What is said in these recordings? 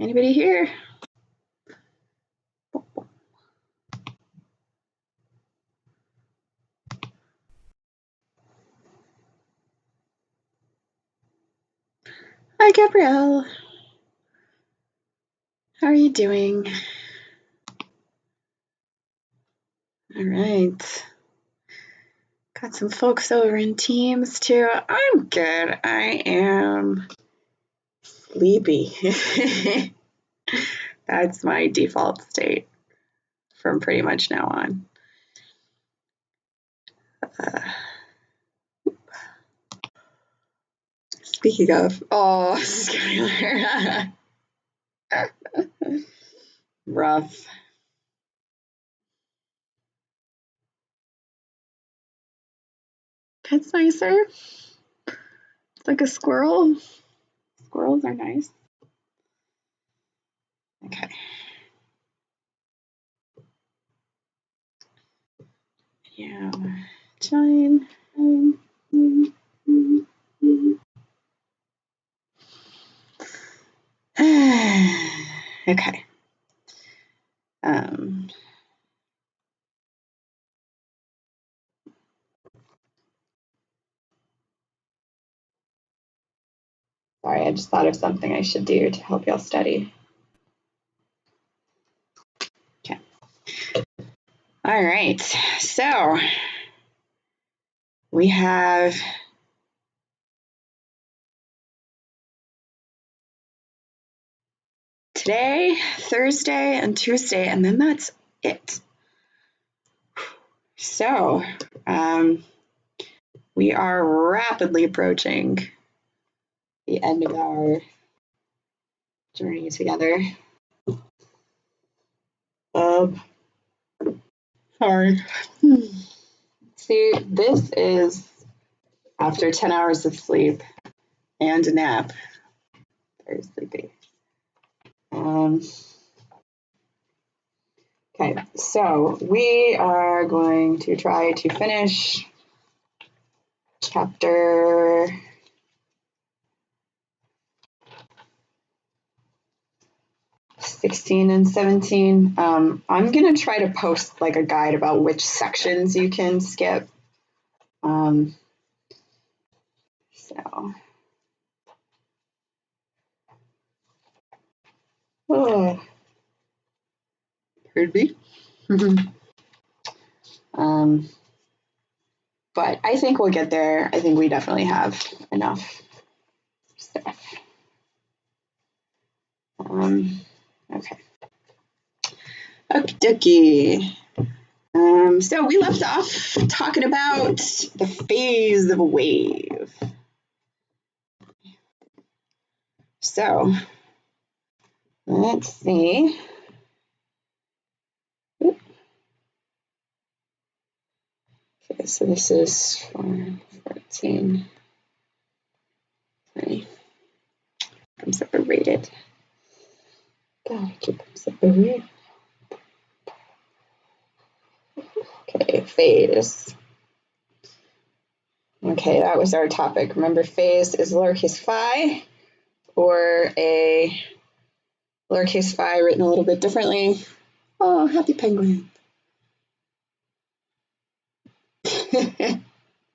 Anybody here? Hi, Gabrielle. How are you doing? All right. Got some folks over in Teams too. I'm good. I am sleepy. That's my default state from pretty much now on. Speaking of, oh, Skylar. Rough. That's nicer. It's like a squirrel. Squirrels are nice. Okay. Yeah. Join. Okay. Sorry, I just thought of something I should do to help y'all study. Okay. All right. So we have today, Thursday, and Tuesday, and then that's it. So we are rapidly approaching the end of our journey together. Sorry. See, this is after 10 hours of sleep and a nap. Very sleepy. Okay, so we are going to try to finish chapter 16 and 17. I'm going to try to post like a guide about which sections you can skip. So, pardon me. But I think we'll get there. I think we definitely have enough stuff. Okay. Okie dokie. So we left off talking about the phase of a wave. So let's see. Okay, so this is 14. Sorry. I'm separated. Gotta keep them separated. Okay, phase. Okay, that was our topic. Remember, phase is lowercase phi, or a lowercase phi written a little bit differently. Oh, happy penguin.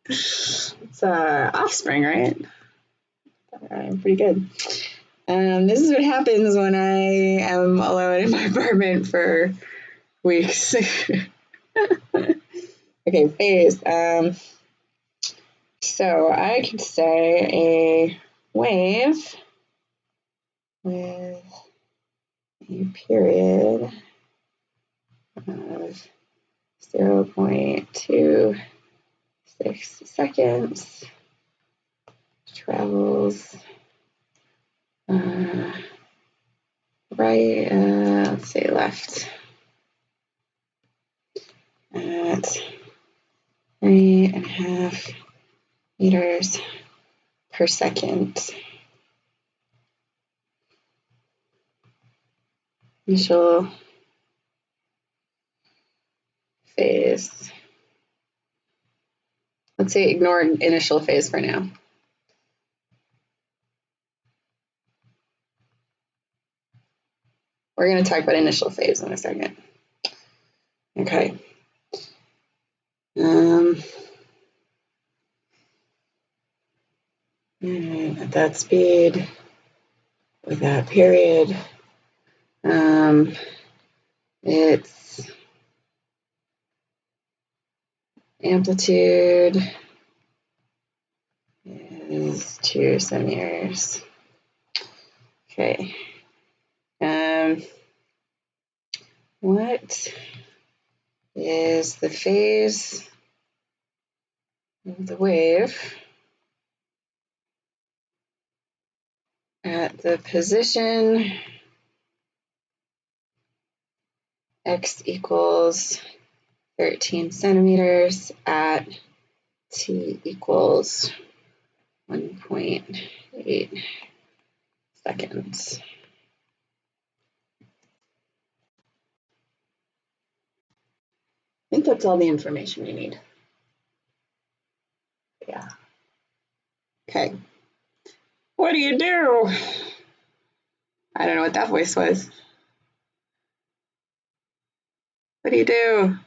It's offspring, right? Pretty good. This is what happens when I am alone in my apartment for weeks. Okay, phase. So I could say a wave with a period of 0.26 seconds travels right, let's say left at 3.5 meters per second. Initial phase. Let's say ignore initial phase for now. We're going to talk about initial phase in a second. Okay. At that speed, with that period, its amplitude is 2 centimeters. Okay. What is the phase of the wave at the position x equals 13 centimeters at t equals 1.8 seconds? I think that's all the information you need. Yeah. Okay. What do you do? I don't know what that voice was. What do you do?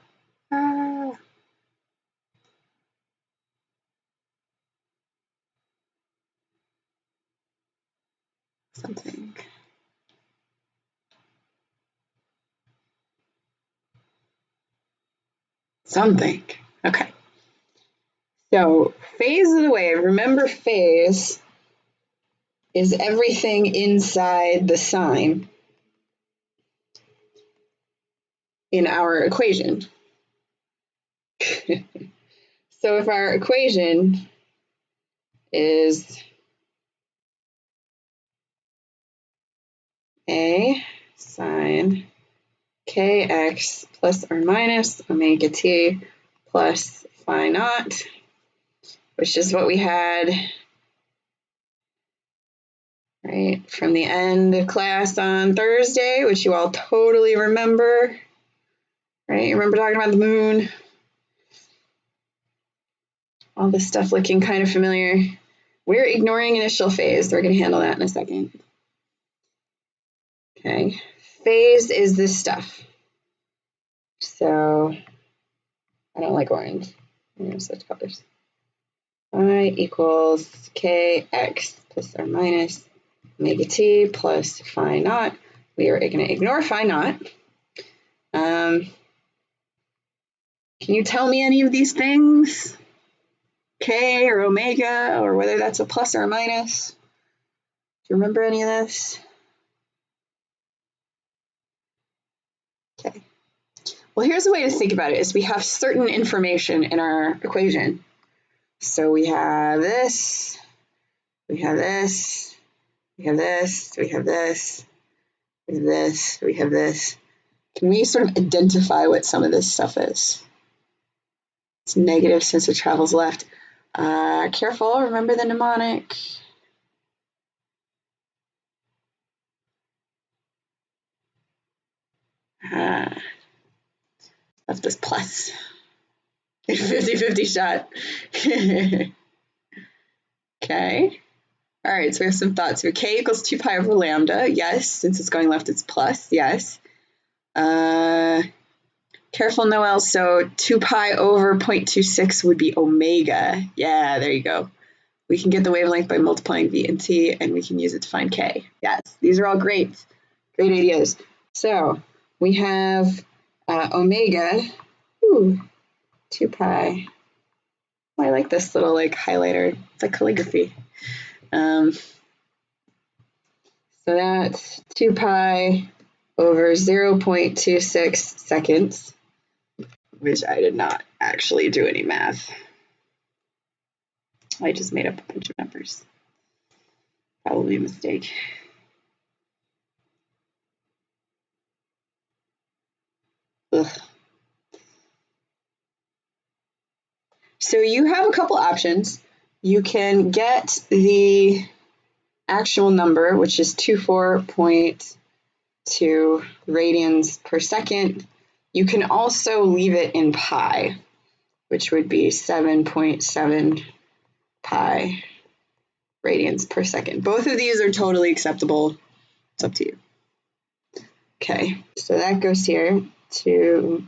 Something. Something. Okay. So phase of the wave, remember phase is everything inside the sign in our equation. So if our equation is A sine kx plus or minus omega t plus phi naught, which is what we had right from the end of class on Thursday, which you all totally remember, right? You remember talking about the moon? All this stuff looking kind of familiar. We're ignoring initial phase. We're going to handle that in a second. Okay. Phase is this stuff. So I don't like orange. I'm going to switch colors. Phi equals kx plus or minus omega t plus phi naught. We are going to ignore phi naught. Can you tell me any of these things? K or omega, or whether that's a plus or a minus? Do you remember any of this? Okay. Well, here's a way to think about it: is we have certain information in our equation. So we have this, we have this, we have this, we have this, we have this, we have this. Can we sort of identify what some of this stuff is? It's negative since it travels left. Careful, remember the mnemonic. Left is plus. 50-50 shot. Okay. All right, so we have some thoughts here. K equals 2 pi over lambda. Yes, since it's going left, it's plus. Yes. Careful, Noel. So 2 pi over 0.26 would be omega. Yeah, there you go. We can get the wavelength by multiplying v and t, and we can use it to find k. Yes, these are all great ideas. So we have omega. Ooh, 2 pi. Oh, I like this little highlighter. It's like calligraphy. So that's 2 pi over 0.26 seconds, which I did not actually do any math. I just made up a bunch of numbers. Probably a mistake. Ugh. So you have a couple options. You can get the actual number, which is 24.2 radians per second. You can also leave it in pi, which would be 7.7 pi radians per second. Both of these are totally acceptable. It's up to you. Okay, so that goes here to,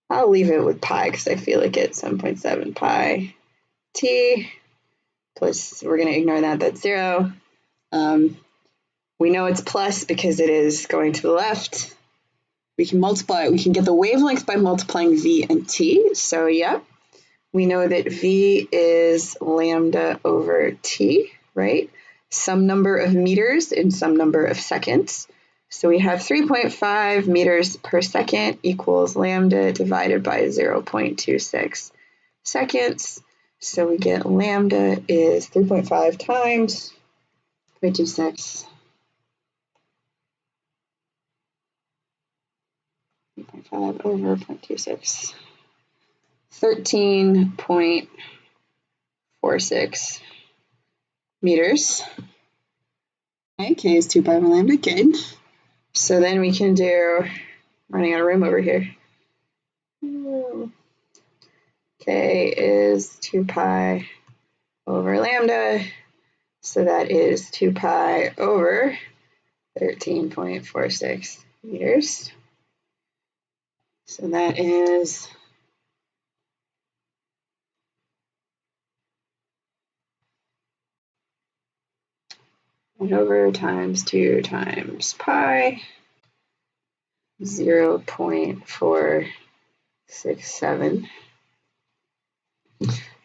I'll leave it with pi because I feel like it's 7.7 pi t plus, we're going to ignore that, that's 0. We know it's plus because it is going to the left. We can multiply, we can get the wavelength by multiplying v and t. So yeah, we know that v is lambda over t, right? Some number of meters in some number of seconds. So we have 3.5 meters per second equals lambda divided by 0.26 seconds. So we get lambda is 3.5 times 0.26. 3.5 over 0.26. 13.46 meters. Okay, k is 2 pi over lambda, good. So then we can do, running out of room over here. K is 2 pi over lambda, so that is 2 pi over 13.46 meters. So that is 1 over times 2 times pi, 0.467.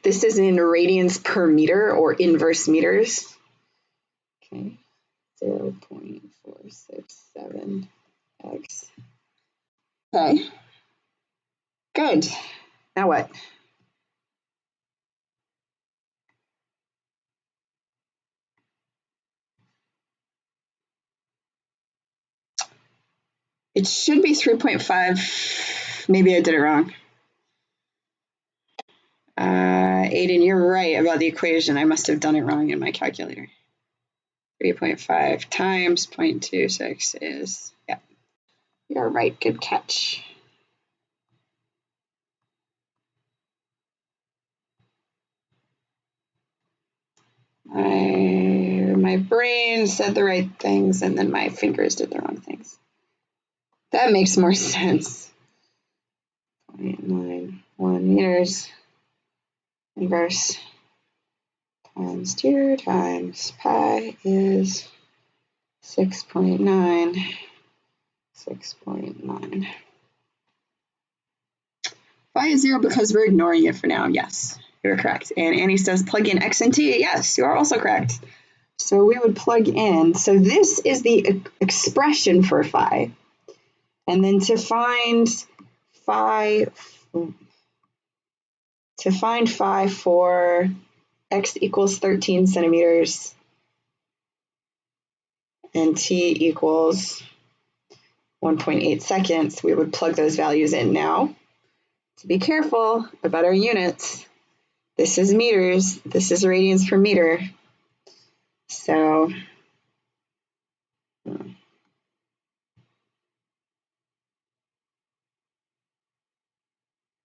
This is in radians per meter or inverse meters. Okay, 0.467 x. Okay, good. Now what? It should be 3.5. Maybe I did it wrong. Aiden, you're right about the equation. I must have done it wrong in my calculator. 3.5 times 0.26 is, yeah. You're right, good catch. My brain said the right things and then my fingers did the wrong things. That makes more sense. 0.91 meters inverse times 2 times pi is 6.9. 6.9. Phi is 0 because we're ignoring it for now. Yes, you're correct. And Annie says plug in x and t. Yes, you are also correct. So we would plug in. So this is the expression for phi. And then to find phi for x equals 13 centimeters and t equals 1.8 seconds, we would plug those values in now. To be careful about our units, this is meters, this is radians per meter. So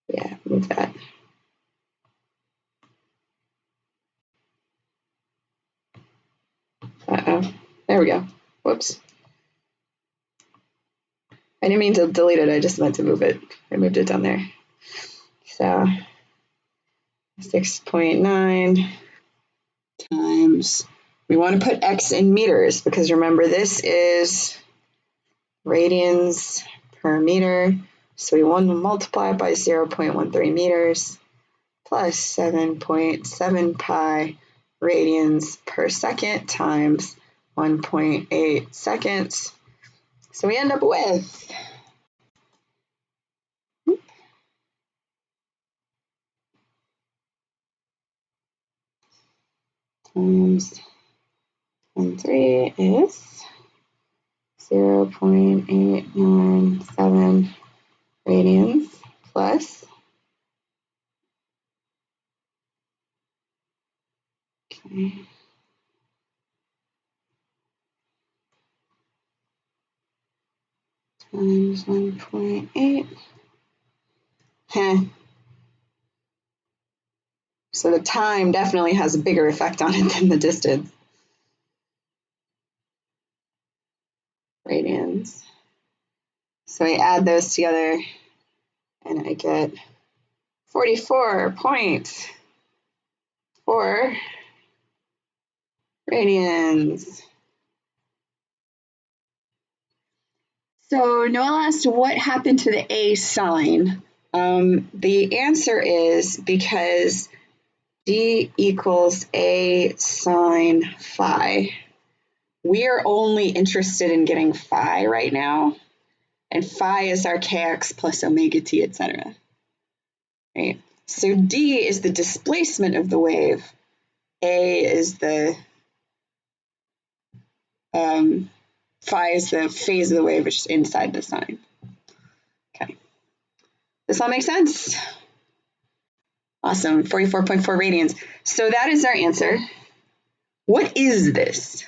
yeah, move that. Uh-oh, there we go. Whoops. I didn't mean to delete it, I just meant to move it. I moved it down there. So 6.9 times, we want to put x in meters because remember this is radians per meter. So we want to multiply by 0.13 meters plus 7.7 pi radians per second times 1.8 seconds. So we end up with times 1.3 is 0.897 radians plus times 1.8. So the time definitely has a bigger effect on it than the distance. radians. So I add those together and I get 44.4 radians. So Noelle asked, what happened to the A sign? The answer is because D equals A sine phi. We are only interested in getting phi right now, and phi is our kx plus omega t, etc. Right? So D is the displacement of the wave. A is the phi is the phase of the wave, which is inside the sign. Okay. This all makes sense? Awesome, 44.4 radians. So that is our answer. What is this?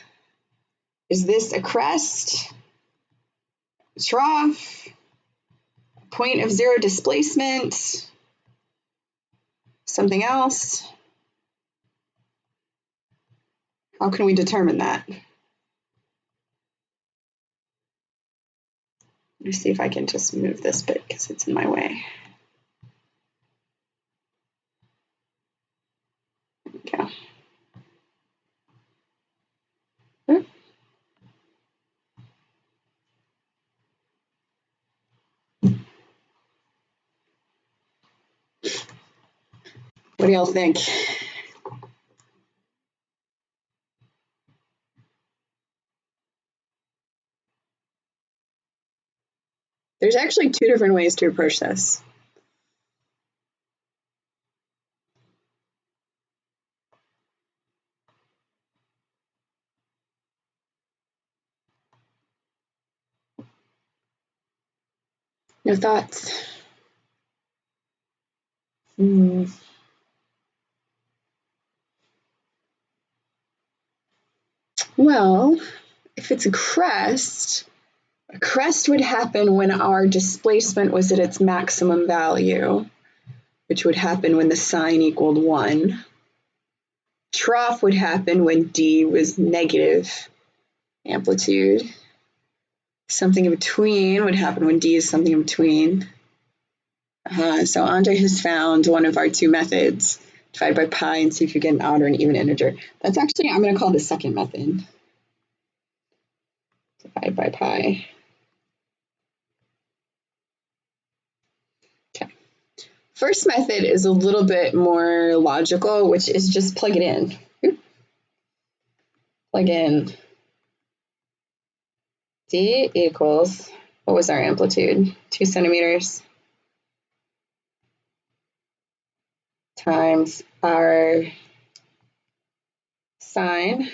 Is this a crest, a trough, a point of zero displacement, something else? How can we determine that? Let me see if I can just move this bit because it's in my way. There we go. What do y'all think? There's actually two different ways to approach this. No thoughts? Well, if it's a crest would happen when our displacement was at its maximum value, which would happen when the sine equaled 1. Trough would happen when D was negative amplitude. Something in between would happen when D is something in between. So Andre has found one of our two methods. Divide by pi and see if you get an odd or an even integer. That's actually, I'm going to call the second method. Divide by pi. Okay. First method is a little bit more logical, which is just plug it in. Plug in D equals, what was our amplitude? 2 centimeters times our sine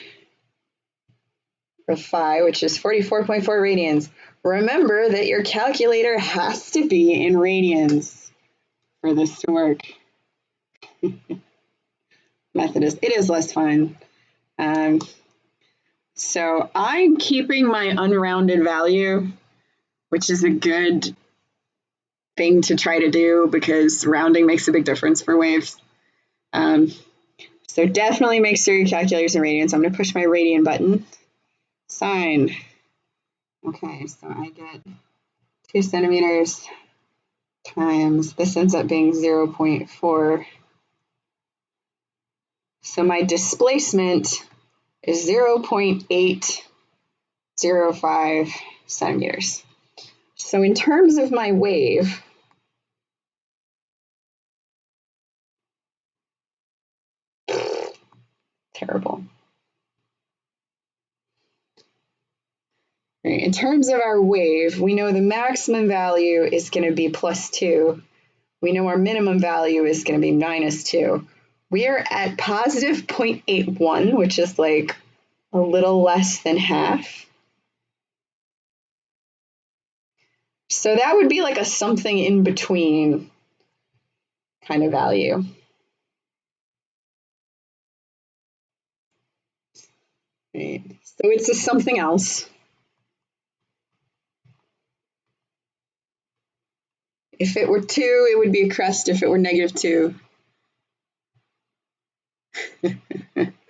of phi, which is 44.4 radians. Remember that your calculator has to be in radians for this to work. It is less fun. So I'm keeping my unrounded value, which is a good thing to try to do because rounding makes a big difference for waves. So definitely make sure your calculator's in radians. I'm going to push my radian button. Sine. Okay, so I get 2 centimeters times, this ends up being 0.4. So my displacement is 0.805 centimeters. So in terms of my wave, terrible. Right, in terms of our wave, we know the maximum value is going to be +2. We know our minimum value is going to be -2. We are at positive 0.81, which is like a little less than half. So that would be like a something in between kind of value. Right. So it's a something else. If it were 2, it would be a crest. If it were -2.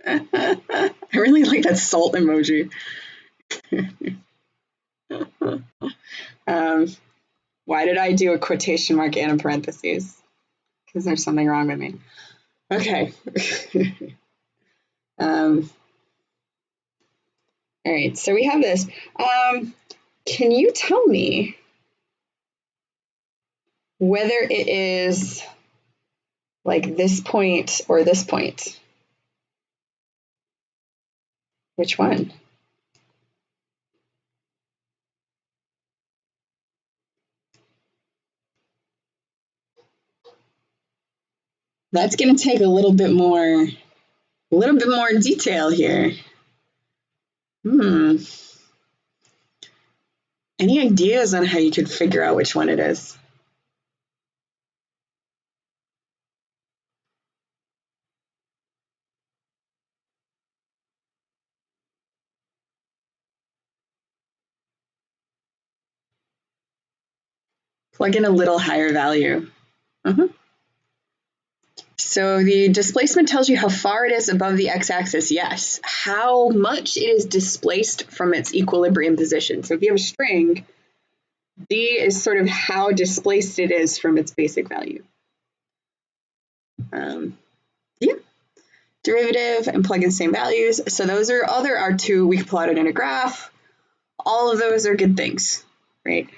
I really like that salt emoji. Why did I do a quotation mark and a parentheses? Because there's something wrong with me. Okay. All right, so we have this. Can you tell me whether it is like this point or this point? Which one? That's going to take a little bit more detail here. Any ideas on how you could figure out which one it is? Plug in a little higher value. So the displacement tells you how far it is above the x-axis, yes. How much it is displaced from its equilibrium position. So if you have a string, d is sort of how displaced it is from its basic value. Yeah. Derivative and plug in the same values. So those are other R2 we can plot it in a graph. All of those are good things, right?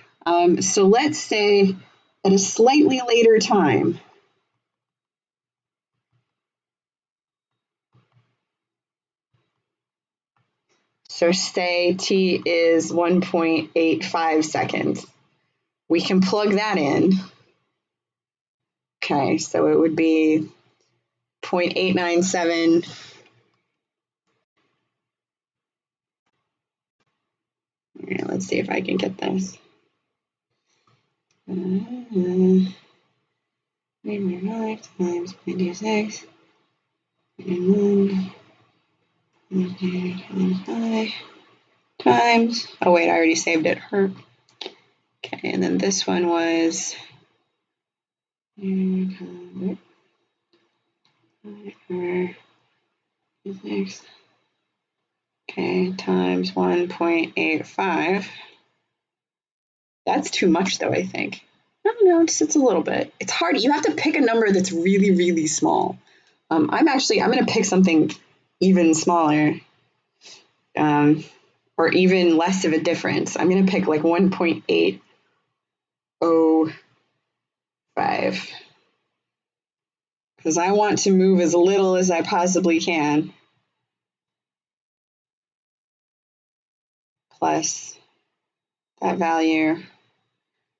So let's say at a slightly later time, so say t is 1.85 seconds, we can plug that in. Okay, so it would be 0.897. All right, let's see if I can get this. 5 times 0.26 and 1 times, oh wait, I already saved it. Okay, and then this one was okay, times 1.85. That's too much though, I think. I don't know, it's a little bit. It's hard. You have to pick a number that's really, really small. I'm going to pick something even smaller, or even less of a difference. I'm going to pick like 1.805 because I want to move as little as I possibly can. Plus that value.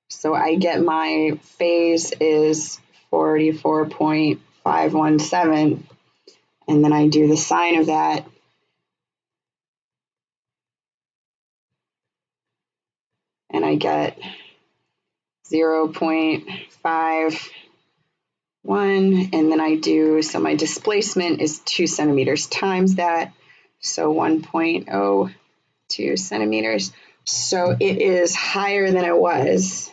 So I get my phase is 44.517, and then I do the sine of that. And I get 0.51, and then I do, so my displacement is 2 centimeters times that, so 1.02 centimeters. So it is higher than it was.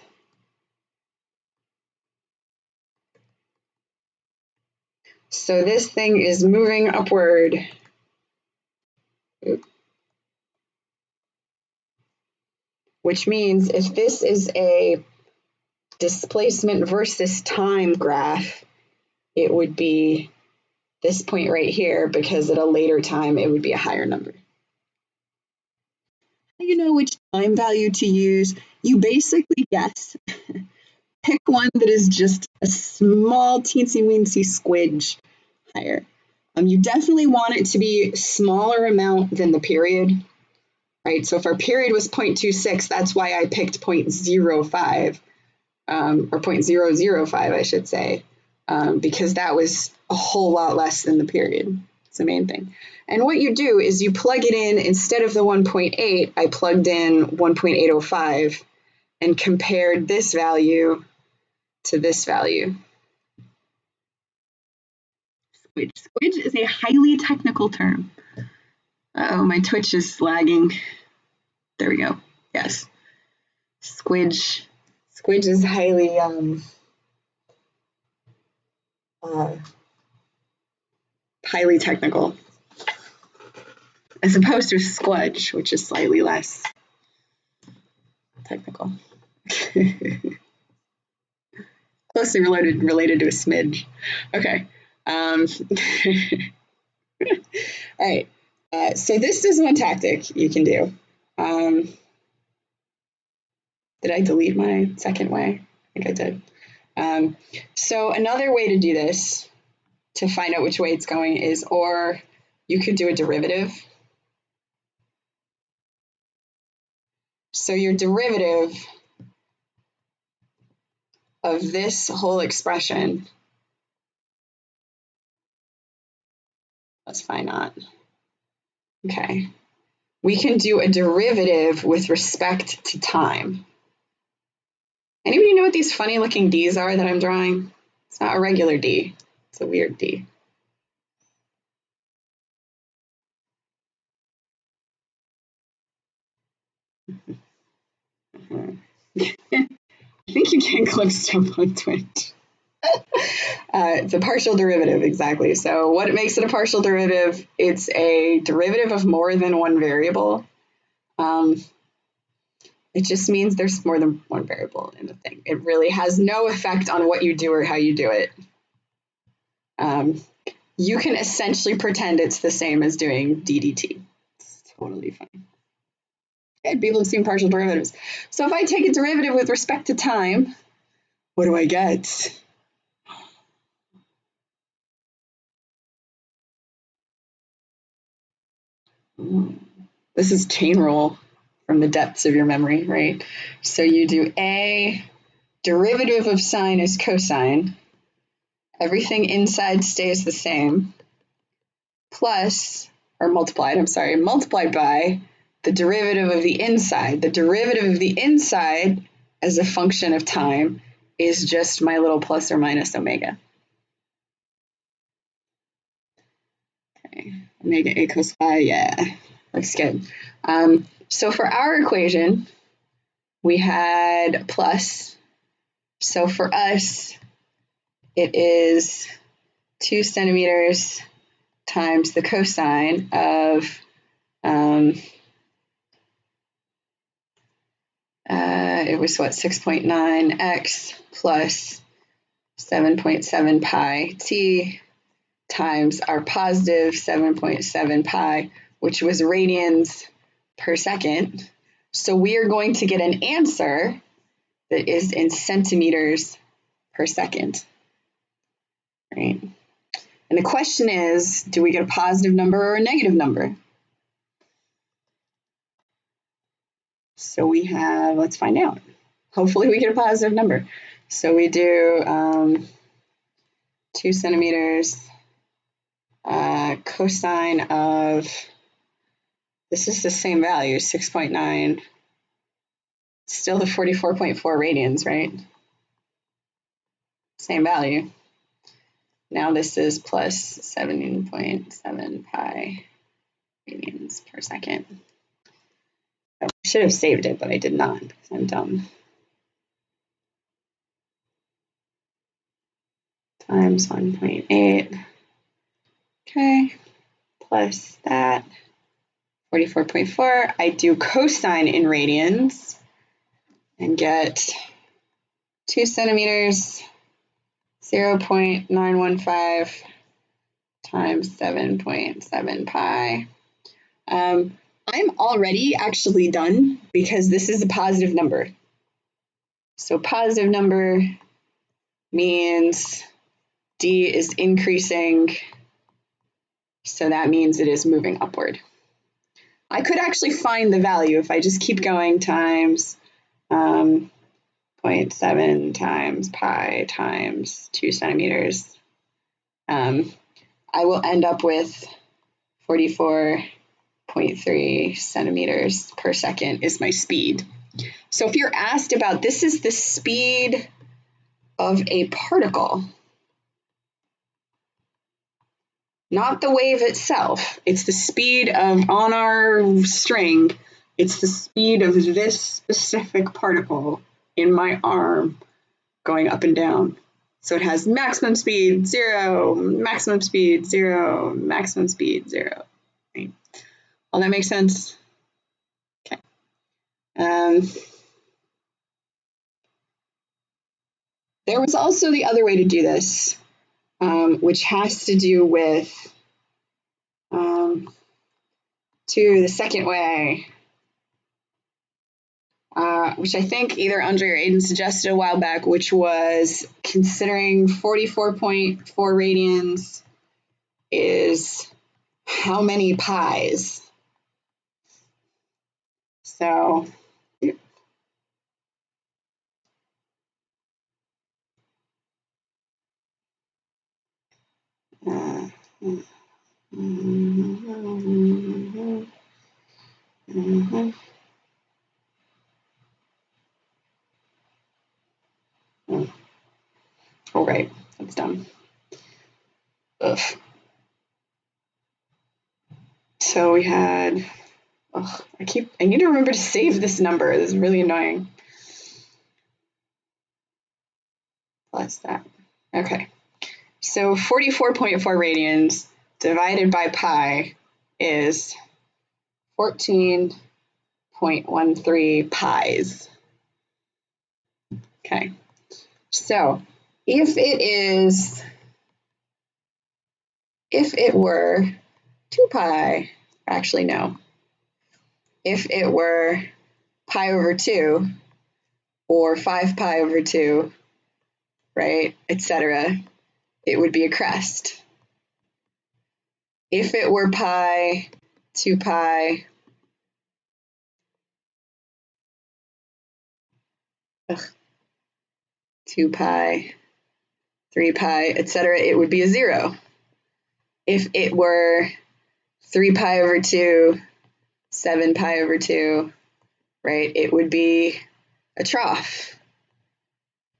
So this thing is moving upward. Which means if this is a displacement versus time graph, it would be this point right here, because at a later time it would be a higher number. How do you know which time value to use? You basically guess. Pick one that is just a small teensy-weensy squidge higher. You definitely want it to be a smaller amount than the period, right? So if our period was 0.26, that's why I picked 0.05, or 0.005, I should say, because that was a whole lot less than the period. It's the main thing. And what you do is you plug it in, instead of the 1.8, I plugged in 1.805 and compared this value to this value. Squidge. Squidge is a highly technical term. Oh, my Twitch is lagging. There we go. Yes. Squidge. Squidge is highly highly technical, as opposed to squudge, which is slightly less. technical. Closely related to a smidge. Okay. All right. So this is one tactic you can do. Did I delete my second way? I think I did. So another way to do this, to find out which way it's going, is, or you could do a derivative. So your derivative of this whole expression, let's find out. Okay. We can do a derivative with respect to time. Anybody know what these funny looking D's are that I'm drawing? It's not a regular D. It's a weird D. I think you can clip stuff on Twitch. It's a partial derivative, exactly. So what makes it a partial derivative? It's a derivative of more than one variable. It just means there's more than one variable in the thing. It really has no effect on what you do or how you do it. You can essentially pretend it's the same as doing DDT. It's totally fine. Okay, people have seen partial derivatives. So if I take a derivative with respect to time, what do I get? This is chain rule from the depths of your memory, right? So you do a derivative of sine is cosine. Everything inside stays the same. Plus, or multiplied by the derivative of the inside. The derivative of the inside as a function of time is just my little plus or minus omega. Okay, omega a cos phi, yeah, looks good. So for our equation, we had plus. So for us, it is 2 centimeters times the cosine of it was what, 6.9x plus 7.7 pi t times our positive 7.7 pi, which was radians per second. So we are going to get an answer that is in centimeters per second, right? And the question is, do we get a positive number or a negative number? So we have, let's find out. Hopefully we get a positive number. So we do 2 centimeters cosine of, this is the same value, 6.9, still the 44.4 radians, right? Same value. Now this is plus 17.7 pi radians per second. I should have saved it, but I did not because I'm dumb. Times 1.8. Okay, plus that, 44.4. I do cosine in radians and get 2 centimeters, 0.915 times 7.7 pi. I'm already actually done because this is a positive number. So positive number means D is increasing, so that means it is moving upward. I could actually find the value if I just keep going times 0.7 times pi times 2 centimeters. I will end up with 44.3 centimeters per second is my speed. So if you're asked about, this is the speed of a particle, not the wave itself. It's the speed of, on our string, it's the speed of this specific particle in my arm going up and down. So it has maximum speed 0, maximum speed 0, maximum speed 0. Right? All that makes sense? Okay. There was also the other way to do this, which has to do with the second way, which I think either Andre or Aiden suggested a while back, which was considering 44.4 radians is how many pies. So oh, right, that's dumb. Ugh. So we had, I need to remember to save this number. This is really annoying. Plus that. Okay. So 44.4 radians divided by pi is 14.13 pies. Okay. So if it were 2 pi, actually no. If it were pi over 2 or 5 pi over 2, right, etc., it would be a crest. If it were pi, 2 pi, 2 pi, 3 pi, etc., it would be a 0. If it were 3 pi over 2, 7 pi over 2, right, it would be a trough.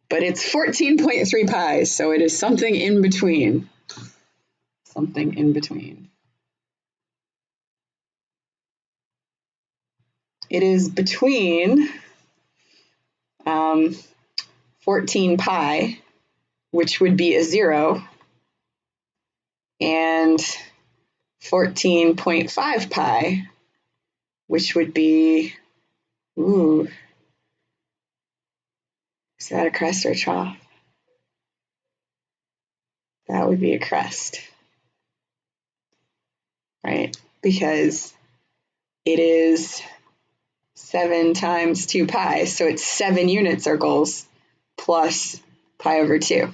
But it's 14.3 pi, so it is something in between. Something in between. It is between 14 pi, which would be a 0, and 14.5 pi, which would be, is that a crest or a trough? That would be a crest, right? Because it is 7 times 2 pi, so it's 7 unit circles plus pi over 2.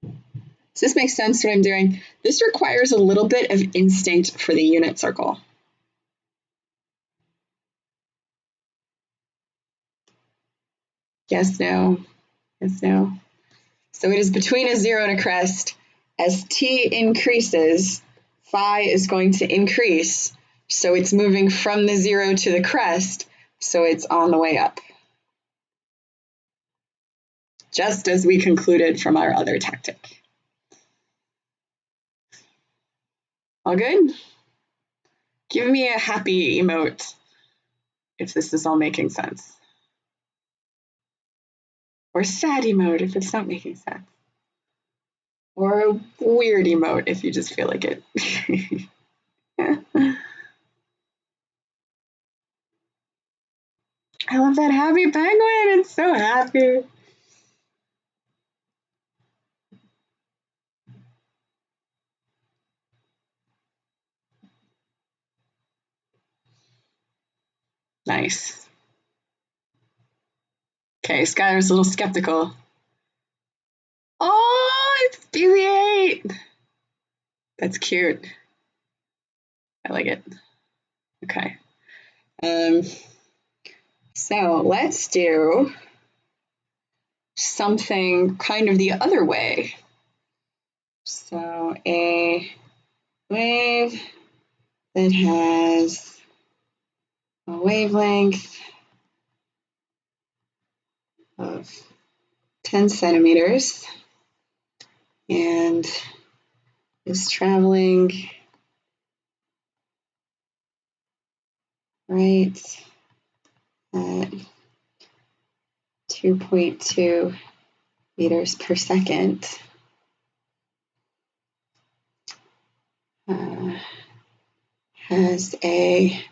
Does this make sense what I'm doing? This requires a little bit of instinct for the unit circle. Yes, no, yes, no. So it is between a 0 and a crest. As t increases, phi is going to increase. So it's moving from the 0 to the crest, so it's on the way up. Just as we concluded from our other tactic. All good? Give me a happy emote if this is all making sense. Or sad emote if it's not making sense. Or a weird emote if you just feel like it. I love that happy penguin. It's so happy. Nice. Okay, Skylar's a little skeptical. Oh, it's BB-8. That's cute. I like it. Okay. So let's do something kind of the other way. So a wave that has a wavelength of 10 centimeters and is traveling right at 2.2 meters per second. Has a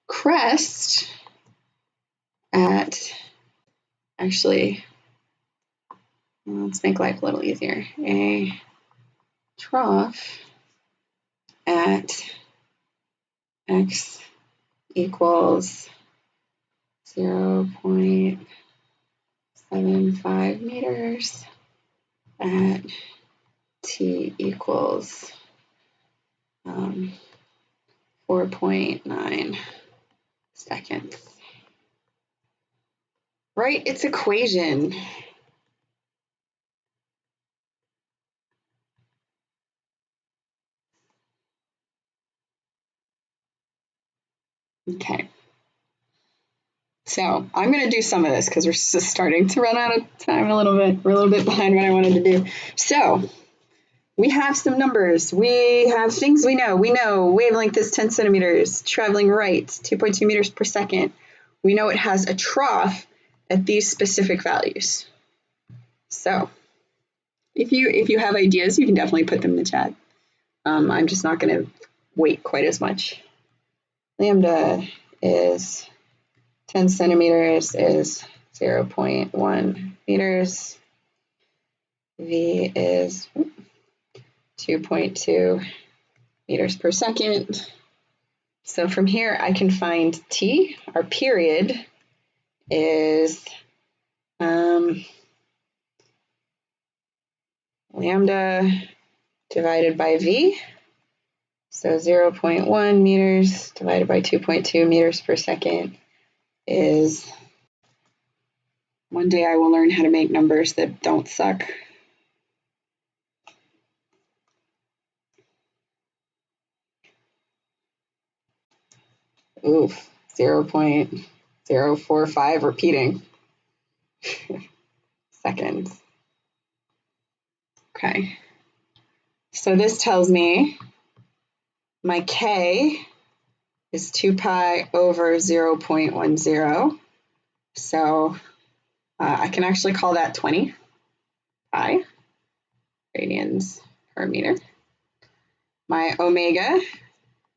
crest at, actually, let's make life a little easier. A trough at x equals 0.75 meters at t equals 4.9 seconds. Write its equation. Okay. So I'm going to do some of this because we're just starting to run out of time a little bit. We're a little bit behind what I wanted to do. So we have some numbers. We have things we know. We know wavelength is 10 centimeters, traveling right, 2.2 meters per second. We know it has a trough at these specific values. So if you have ideas, you can definitely put them in the chat. I'm just not going to wait quite as much. Lambda is 10 centimeters is 0.1 meters. V is 2.2 meters per second. So from here, I can find T, our period, is lambda divided by V. So 0.1 meters divided by 2.2 meters per second is, one day I will learn how to make numbers that don't suck. Oof, 0.045 repeating seconds. Okay, so this tells me my K is 2 pi over 0.10. So I can actually call that 20 pi radians per meter. My omega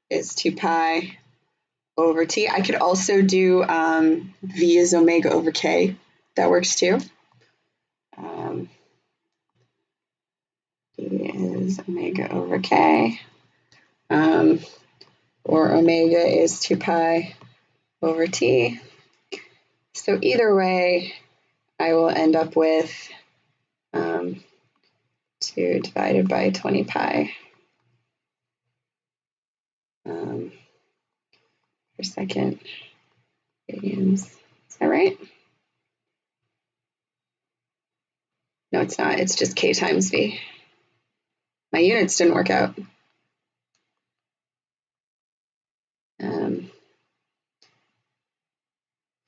is 2 pi over t. I could also do V is omega over k. That works too. V is omega over k. Or omega is 2 pi over t. So either way, I will end up with 2 divided by 20 pi per second radians. Is that right? No, it's not. It's just k times v. My units didn't work out.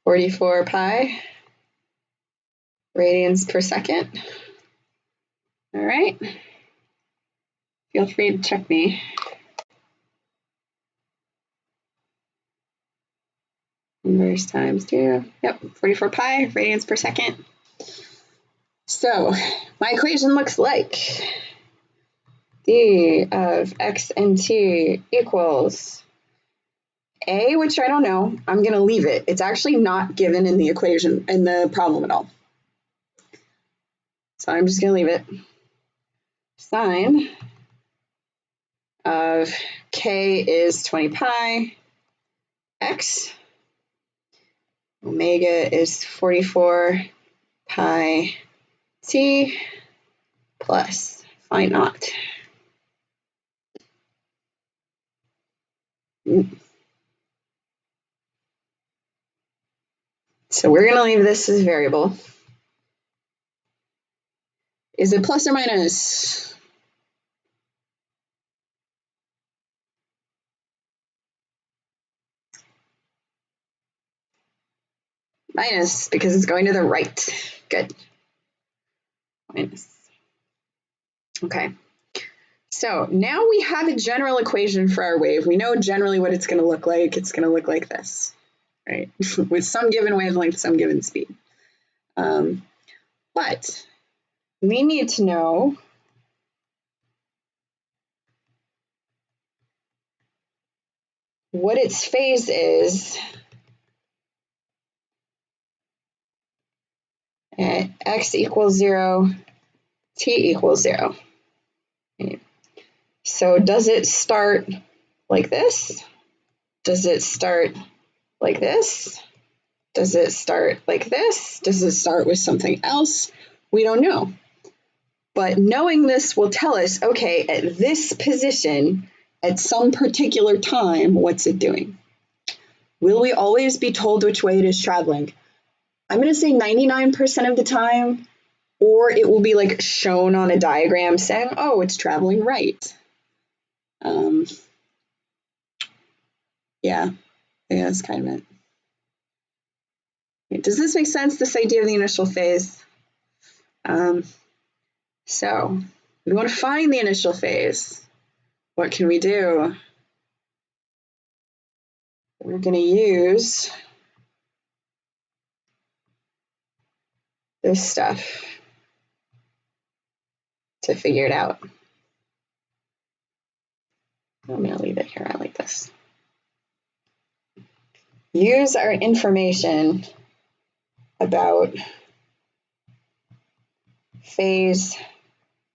44 pi radians per second. All right. Feel free to check me. Numbers times 2. Yep, 44 pi radians per second. So my equation looks like d of x and t equals a, which I don't know. I'm going to leave it. It's actually not given in the equation, in the problem at all. So I'm just going to leave it. Sine of k is 20 pi, x, omega is 44 pi t, plus phi naught. So we're going to leave this as variable. Is it plus or minus? Minus, because it's going to the right. Good. Minus. Okay. So now we have a general equation for our wave. We know generally what it's going to look like. It's going to look like this, right? With some given wavelength, some given speed. But we need to know what its phase is at x equals 0 t equals 0. So does it start like this? Does it start like this? Does it start like this? Does it start with something else? We don't know. But knowing this will tell us, okay, at this position, at some particular time, what's it doing? Will we always be told which way it is traveling? I'm going to say 99% of the time, or it will be like shown on a diagram saying, oh, it's traveling right. Yeah, that's kind of it. Does this make sense, this idea of the initial phase? So we want to find the initial phase. What can we do? We're going to use this stuff to figure it out. I'm going to leave it here. I like this. Use our information about phase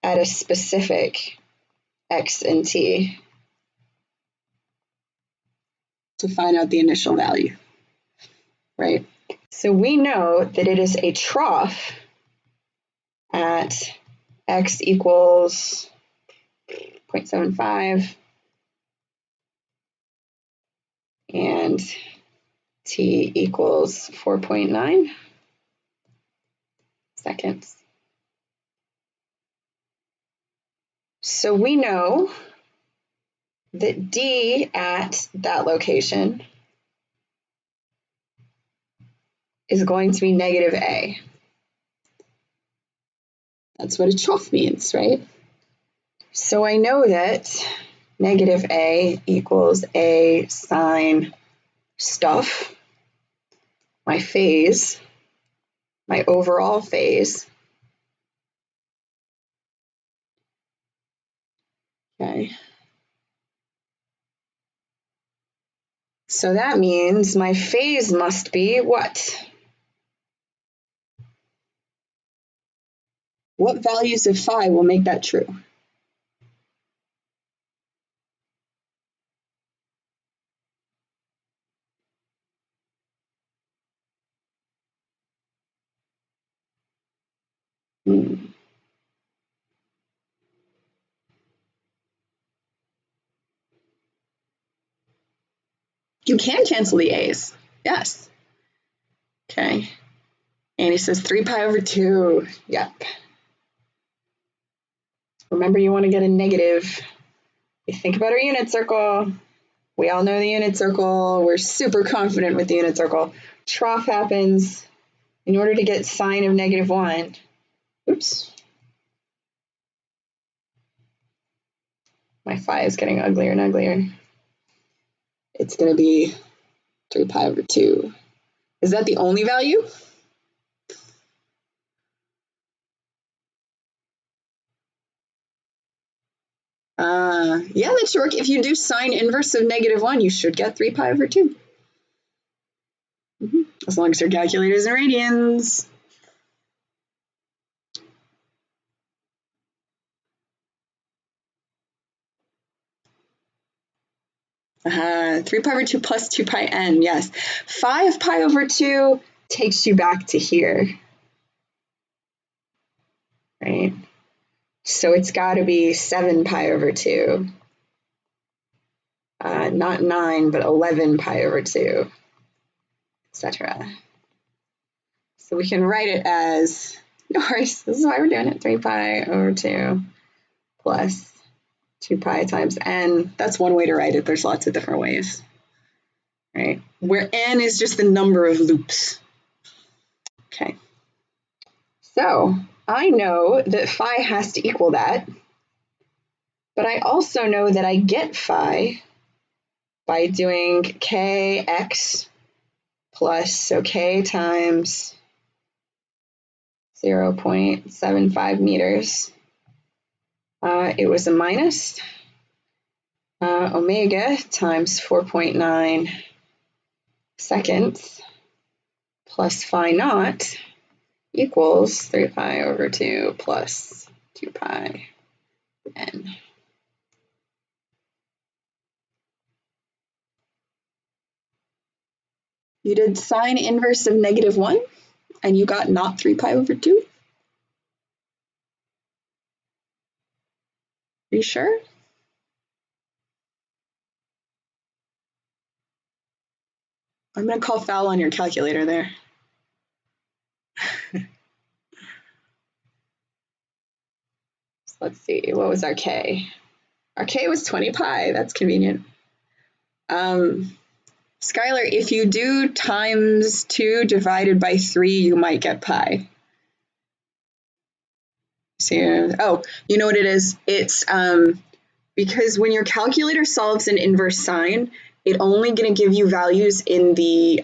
at a specific x and t to find out the initial value, right? So we know that it is a trough at x equals 0.75 and t equals 4.9 seconds. So we know that d at that location is going to be negative a. That's what a trough means, right? So I know that negative a equals a sine stuff, my phase, my overall phase. Okay. So that means my phase must be what? What values of phi will make that true? You can cancel the a's. Yes. Okay. And he says 3 pi over 2. Yep. Remember, you want to get a negative. You think about our unit circle. We all know the unit circle. We're super confident with the unit circle. Trough happens. In order to get sine of negative 1, oops. My phi is getting uglier and uglier. It's going to be 3 pi over 2. Is that the only value? Yeah, that should work. If you do sine inverse of negative 1, you should get 3 pi over 2. As long as your calculator is in radians. 3 pi over 2 plus 2 pi n, yes. 5 pi over 2 takes you back to here, right? So it's got to be 7 pi over 2. Not 9, but 11 pi over 2, etc. So we can write it as, no worries, this is why we're doing it, 3 pi over 2 plus 2 pi times n. That's one way to write it. There's lots of different ways, right? Where n is just the number of loops. Okay. So I know that phi has to equal that, but I also know that I get phi by doing kx plus, so k times 0.75 meters. It was a minus omega times 4.9 seconds plus phi naught equals 3 pi over 2 plus 2 pi n. You did sine inverse of -1 and you got not 3 pi over 2? Are you sure? I'm going to call foul on your calculator there. So let's see, what was our k? Our k was 20 pi, that's convenient. Skylar, if you do times 2 divided by 3, you might get pi. So, oh, you know what it is? It's because when your calculator solves an inverse sine, it's only going to give you values in the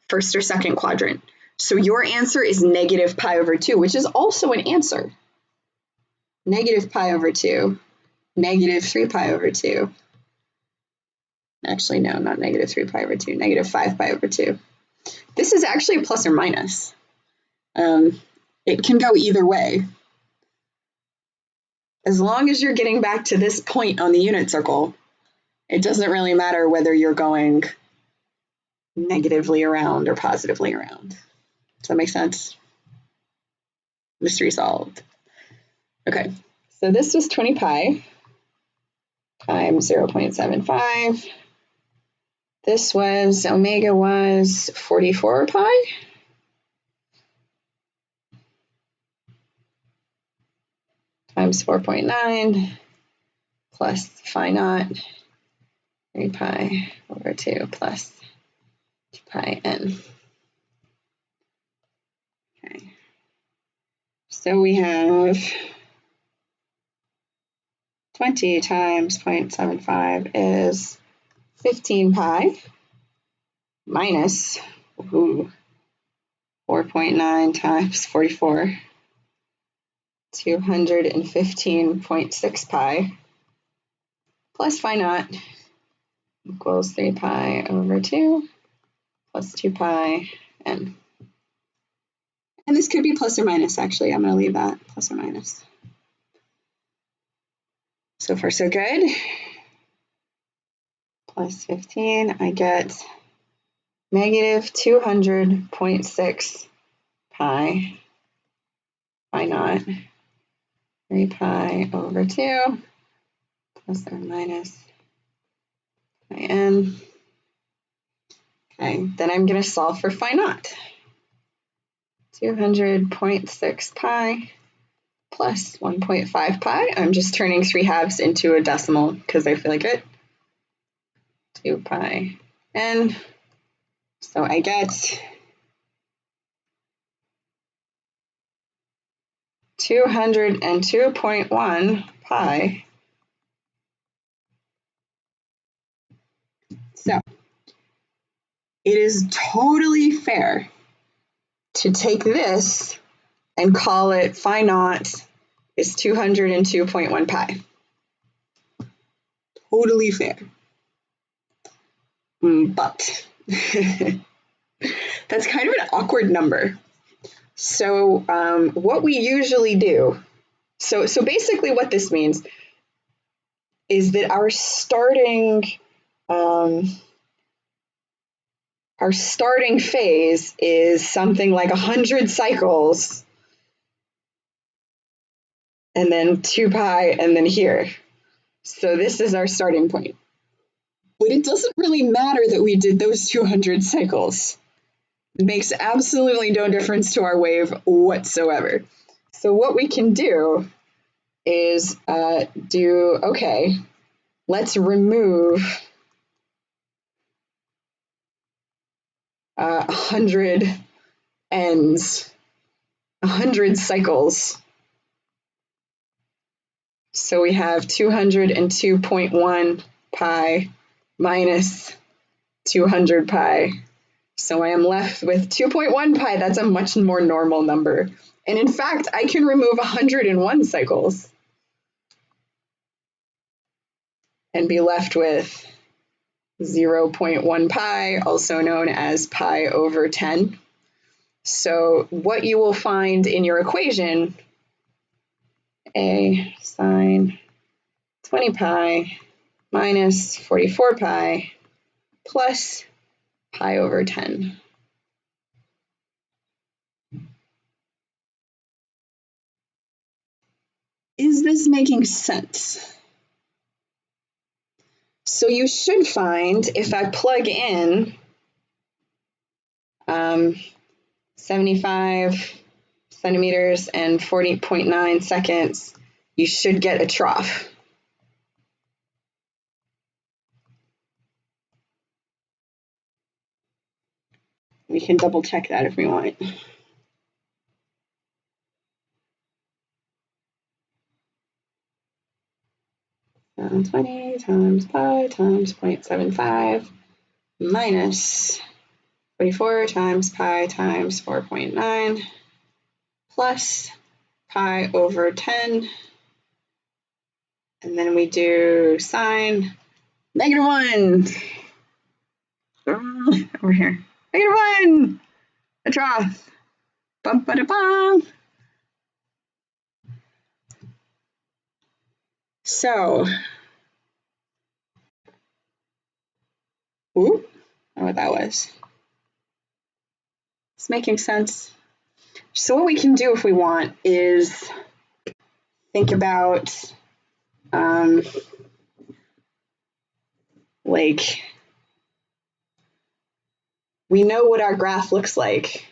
first or second quadrant. So your answer is negative pi over 2, which is also an answer. Negative pi over 2, negative 3 pi over 2. Actually, no, not negative 3 pi over 2, negative 5 pi over 2. This is actually a plus or minus. It can go either way. As long as you're getting back to this point on the unit circle, it doesn't really matter whether you're going negatively around or positively around. Does that make sense? Mystery solved. Okay, so this was 20 pi times 0.75. This was, omega was 44 pi. Times 4.9 plus phi naught 3 pi over 2 plus 2 pi n. Okay. So we have 20 times 0.75 is 15 pi minus 4.9 times 44, 215.6 pi plus phi naught equals 3 pi over 2 plus 2 pi n. And this could be plus or minus, actually. I'm going to leave that plus or minus. So far, so good. Plus 15, I get negative 200.6 pi naught 3 pi over 2 plus or minus pi n. Okay, then I'm going to solve for phi naught. 200.6 pi plus 1.5 pi. I'm just turning 3 halves into a decimal because I feel like it. 2 pi n. So I get 202.1 pi. So it is totally fair to take this and call it phi naught is 202.1 pi. Totally fair. But that's kind of an awkward number. So what we usually do, so basically what this means is that our starting phase is something like 100 cycles and then 2 pi and then here. So this is our starting point. But it doesn't really matter that we did those 200 cycles. It makes absolutely no difference to our wave whatsoever. So what we can do is okay, let's remove 100 ends, 100 cycles. So we have 202.1 pi minus 200 pi. So I am left with 2.1 pi. That's a much more normal number. And in fact, I can remove 101 cycles and be left with 0.1 pi, also known as pi over 10. So what you will find in your equation a sine 20 pi minus 44 pi plus pi over 10. Is this making sense? So you should find, if I plug in 75 centimeters and 40.9 seconds, you should get a trough. We can double check that if we want. 20 times pi times 0.75 minus 44 times pi times 4.9 plus pi over 10. And then we do sine -1. Over here. -1. A trough. Bum, ba, da, bum. So, I don't know what that was. It's making sense. So what we can do if we want is think about like, we know what our graph looks like.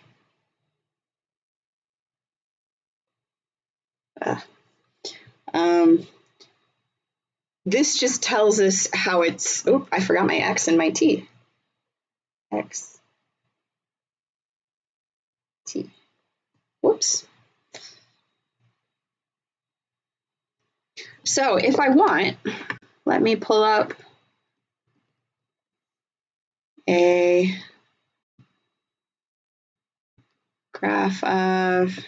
This just tells us how it's, oh, I forgot my X and my T. X, T, whoops. So if I want, let me pull up a graph of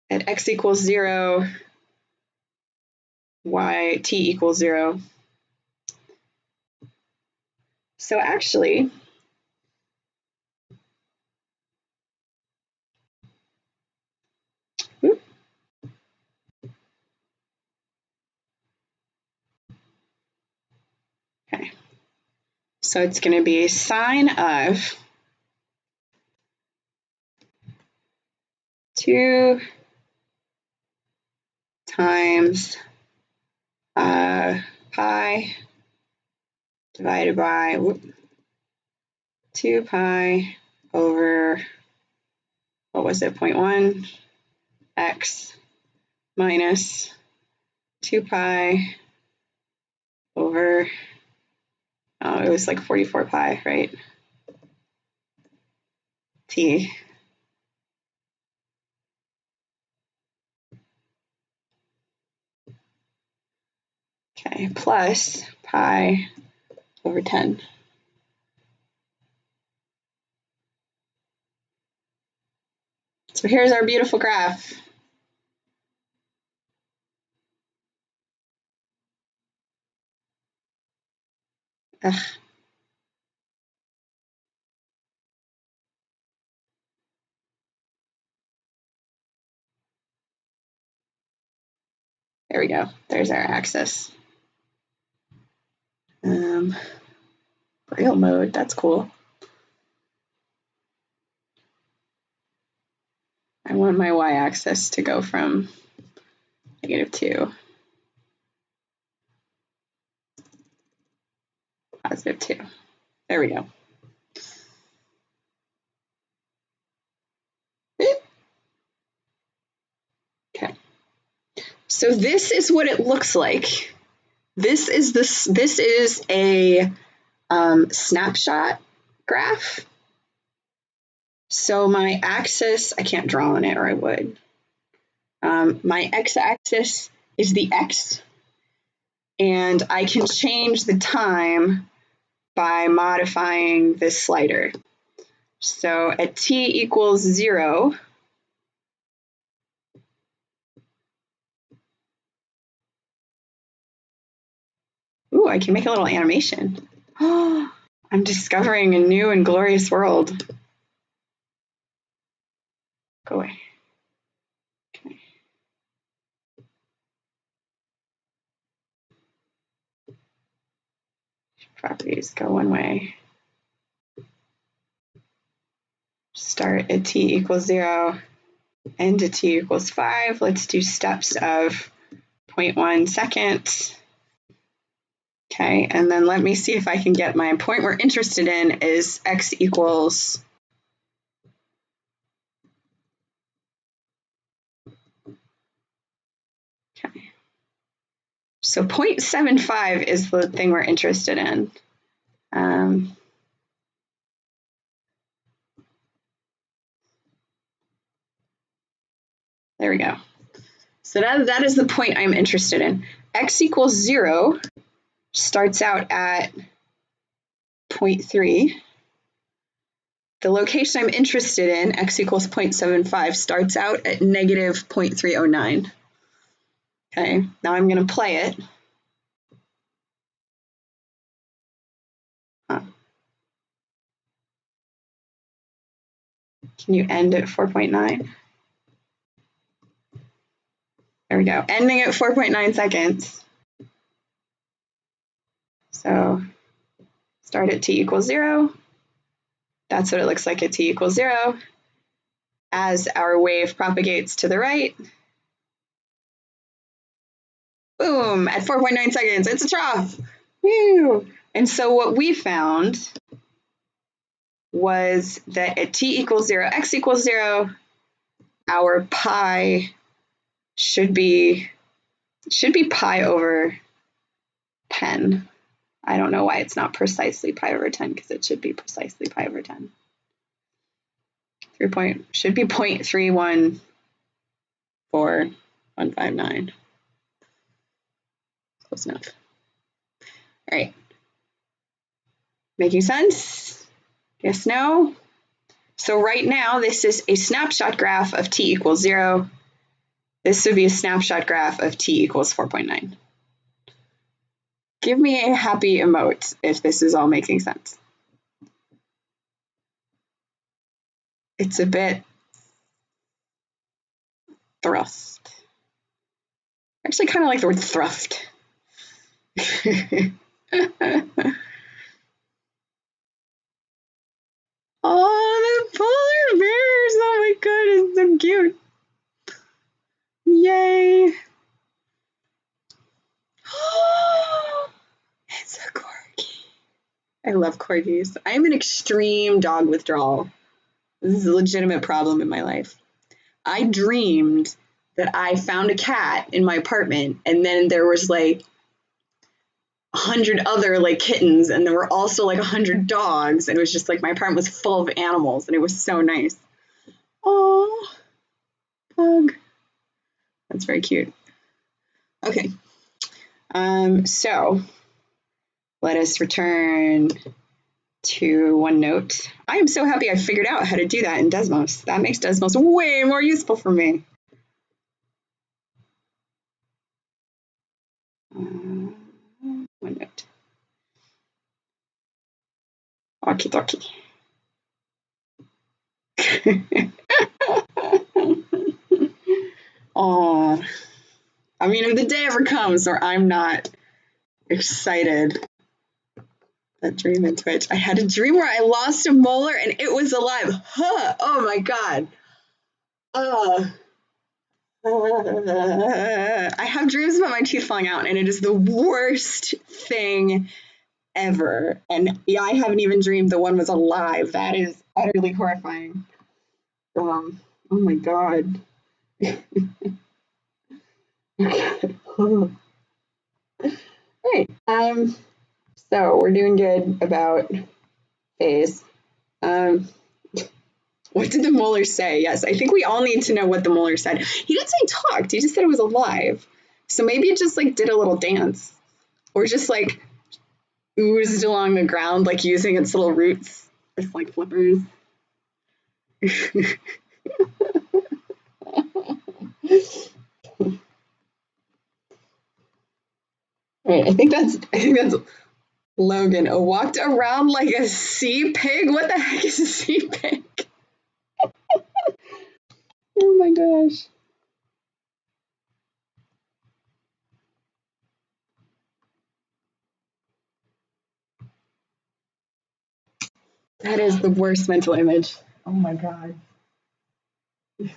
at X equals 0, Y, T equals 0. So actually, okay. So it's going to be sine of 2 times pi divided by 2 pi over, what was it, 0.1 x minus 2 pi over, oh, it was like 44 pi, right? T. Okay, plus pi over 10. So here's our beautiful graph. Ugh. There we go. There's our axis. Braille mode, that's cool. I want my y-axis to go from -2, +2. There we go. Okay. So this is what it looks like. This is a snapshot graph. So my axis, I can't draw on it or I would. My x-axis is the x, and I can change the time by modifying this slider. So at t equals 0, ooh, I can make a little animation. I'm discovering a new and glorious world. Go away. Okay. Properties go one way. Start at t equals 0, end at t equals 5. Let's do steps of 0.1 seconds. Okay, and then let me see if I can get my point we're interested in is x equals okay. So 0.75 is the thing we're interested in. There we go. So that is the point I'm interested in. X equals 0 starts out at 0.3. The location I'm interested in, x equals 0.75, starts out at negative 0.309. Okay, now I'm going to play it. Can you end at 4.9? There we go, ending at 4.9 seconds. So start at t equals 0. That's what it looks like at t equals 0. As our wave propagates to the right, boom, at 4.9 seconds, it's a trough. Woo! And so what we found was that at t equals 0, x equals 0, our pi should be pi over 10. I don't know why it's not precisely pi over 10 because it should be precisely pi over 10. Should be 0.314159. Close enough. All right. Making sense? Yes, no? So right now, this is a snapshot graph of t equals 0. This would be a snapshot graph of t equals 4.9. Give me a happy emote if this is all making sense. It's a bit thrust. I actually kind of like the word thrust. Oh, the polar bears! Oh my god, it's so cute. Yay. It's a corgi. I love corgis. I'm an extreme dog withdrawal. This is a legitimate problem in my life. I dreamed that I found a cat in my apartment, and then there was like 100 other like kittens, and there were also like 100 dogs, and it was just like my apartment was full of animals, and it was so nice. Oh, pug. That's very cute. Okay. So let us return to OneNote. I am so happy I figured out how to do that in Desmos. That makes Desmos way more useful for me. OneNote. Okie dokie. Oh, I mean, if the day ever comes where I'm not excited, that dream in Twitch. I had a dream where I lost a molar and it was alive. Huh. Oh my god. I have dreams about my teeth falling out, and it is the worst thing ever. And yeah, I haven't even dreamed the one was alive. That is utterly horrifying. Oh my god. Right. So we're doing good about phase. What did the molar say? Yes, I think we all need to know what the molar said. He didn't say talked. He just said it was alive. So maybe it just like did a little dance, or just like oozed along the ground, like using its little roots as like flippers. Right, I think that's Logan. Oh, walked around like a sea pig. What the heck is a sea pig? Oh my gosh. That is the worst mental image. Oh my god. I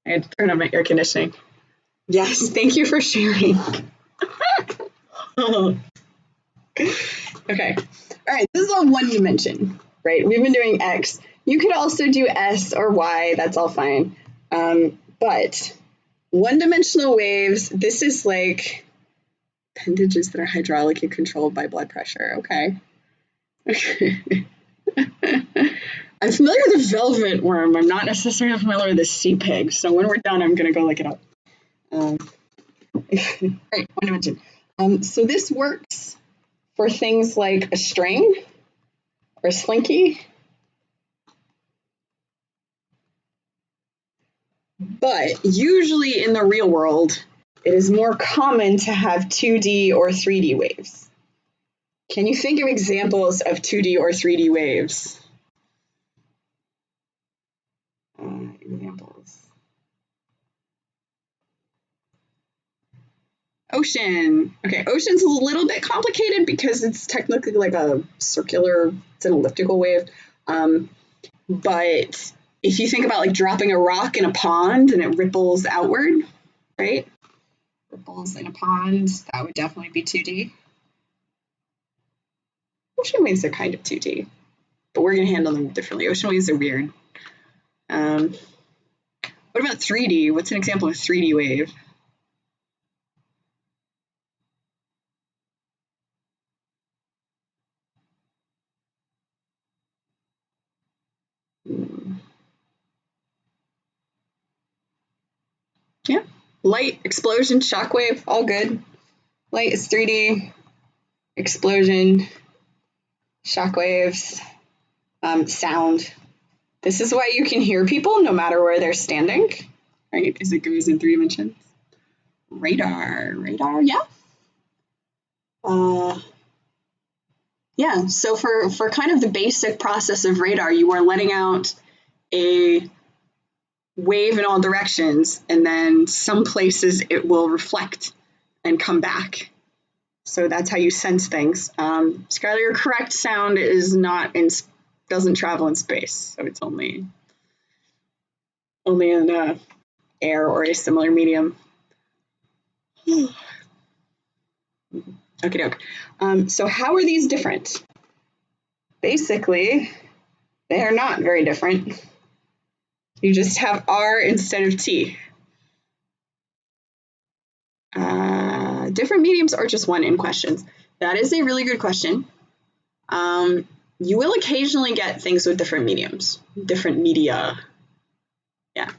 had to turn on my air conditioning. Yes, thank you for sharing. Okay. All right, this is on one dimension, right? We've been doing X. You could also do S or Y, that's all fine. But one-dimensional waves, this is like appendages that are hydraulically controlled by blood pressure. Okay. I'm familiar with the velvet worm. I'm not necessarily familiar with the sea pig. So when we're done, I'm going to go look it up. Right, one dimension. So this works for things like a string or a slinky. But usually in the real world, it is more common to have 2D or 3D waves. Can you think of examples of 2D or 3D waves? Examples. Ocean. Okay, ocean's a little bit complicated because it's technically like a circular, it's an elliptical wave. But if you think about like dropping a rock in a pond and it ripples outward, right? Ripples in a pond, that would definitely be 2D. Ocean waves are kind of 2D, but we're going to handle them differently. Ocean waves are weird. What about 3D? What's an example of a 3D wave? Yeah, light, explosion, shockwave, all good. Light is 3D, explosion, shockwaves, sound. This is why you can hear people no matter where they're standing, right? Because it goes in 3 dimensions. Radar, yeah. Yeah, so for kind of the basic process of radar, you are letting out a wave in all directions, and then some places it will reflect and come back. So that's how you sense things. Skylar, you're correct. Sound is not in, doesn't travel in space, so it's only in air or a similar medium. Okay, doke. So how are these different? Basically, they are not very different. You just have R instead of T. Different mediums or just one in questions? That is a really good question. You will occasionally get things with different mediums, different media. Yeah.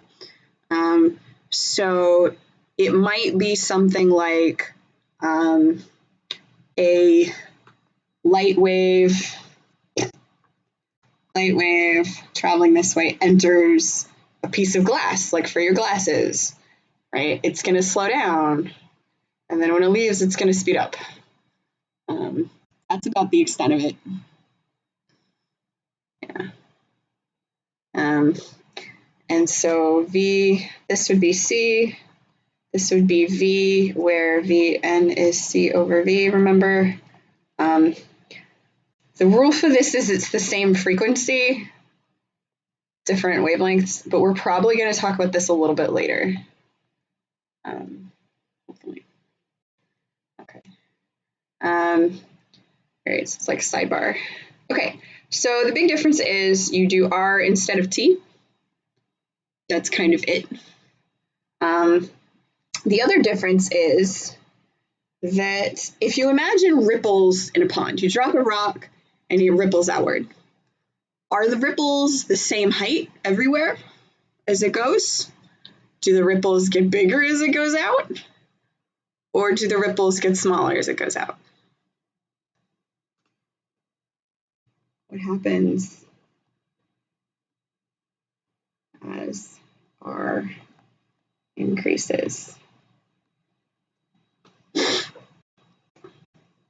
So it might be something like a light wave traveling this way enters a piece of glass, like for your glasses, right? It's going to slow down, and then when it leaves, it's going to speed up. That's about the extent of it. Yeah. And so V, this would be C, this would be V, where Vn is C over V, remember? The rule for this is it's the same frequency, different wavelengths, but we're probably going to talk about this a little bit later. Hopefully. Okay. All right, so it's like sidebar. Okay, so the big difference is you do R instead of T. That's kind of it. The other difference is that if you imagine ripples in a pond, you drop a rock and it ripples outward. Are the ripples the same height everywhere as it goes? Do the ripples get bigger as it goes out? Or do the ripples get smaller as it goes out? What happens as R increases?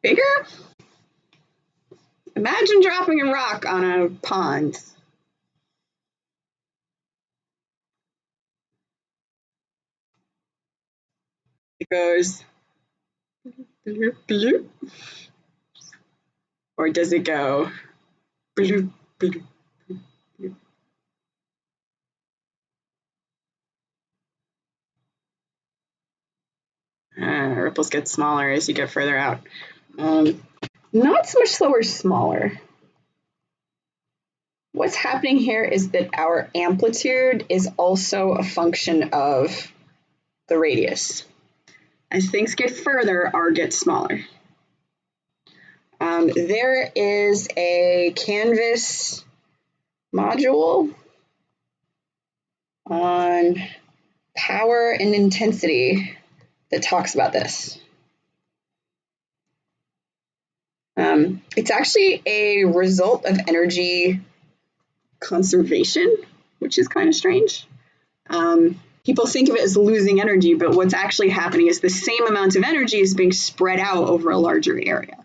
Bigger? Imagine dropping a rock on a pond. It goes bloop, bloop. Or does it go bloop, bloop, bloop? Ripples get smaller as you get further out. Not so much slower, smaller. What's happening here is that our amplitude is also a function of the radius. As things get further, R gets smaller. There is a Canvas module on power and intensity that talks about this. It's actually a result of energy conservation, which is kind of strange. People think of it as losing energy, but what's actually happening is the same amount of energy is being spread out over a larger area.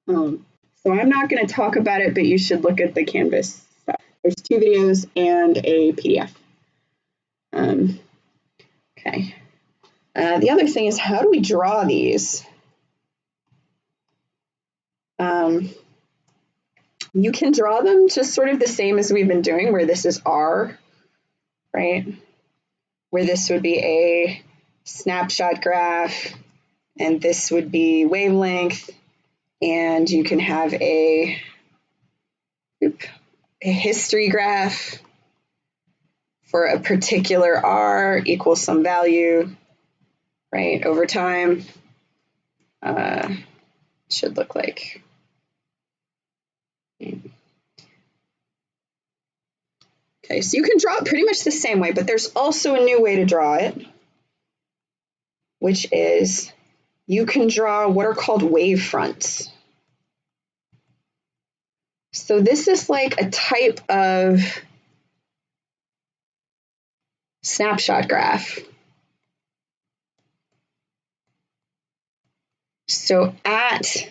So I'm not going to talk about it, but you should look at the Canvas stuff. There's 2 videos and a PDF. Okay. The other thing is, how do we draw these? You can draw them just sort of the same as we've been doing, where this is R, right? Where this would be a snapshot graph, and this would be wavelength, and you can have a history graph for a particular R equals some value, right, over time. Should look like. Okay, so you can draw it pretty much the same way, but there's also a new way to draw it, which is you can draw what are called wave fronts. So this is like a type of snapshot graph. So at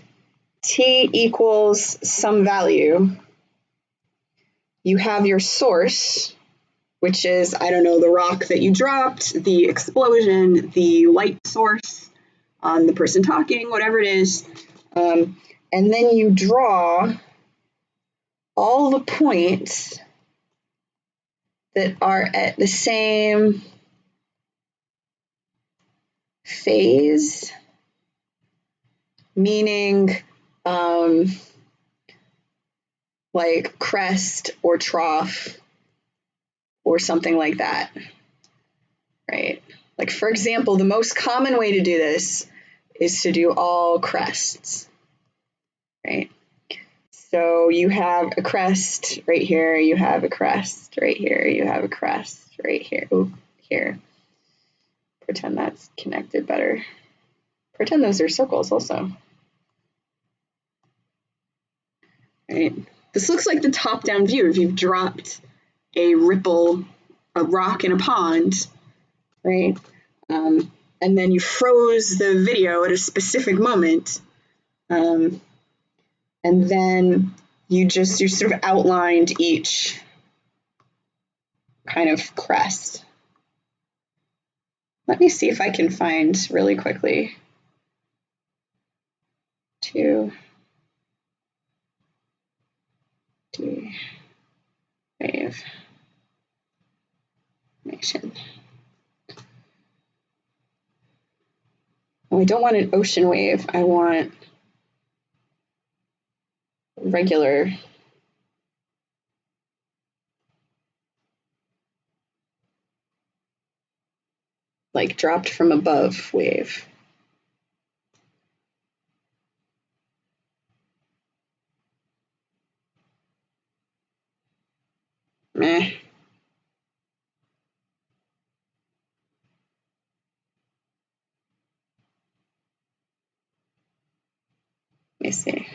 t equals some value, you have your source, which is, I don't know, the rock that you dropped, the explosion, the light source, the person talking, whatever it is. And then you draw all the points that are at the same phase, meaning like crest or trough or something like that, right? Like, for example, the most common way to do this is to do all crests, right? So you have a crest right here, you have a crest right here, you have a crest right here. Ooh, here. Pretend that's connected better. Pretend those are circles also. Right? This looks like the top-down view if you've dropped a ripple, a rock in a pond, right? And then you froze the video at a specific moment. And then you sort of outlined each kind of crest. Let me see if I can find really quickly. 2D wave nation. Oh, I don't want an ocean wave. I want regular. Like dropped from above wave. Meh. Let me see.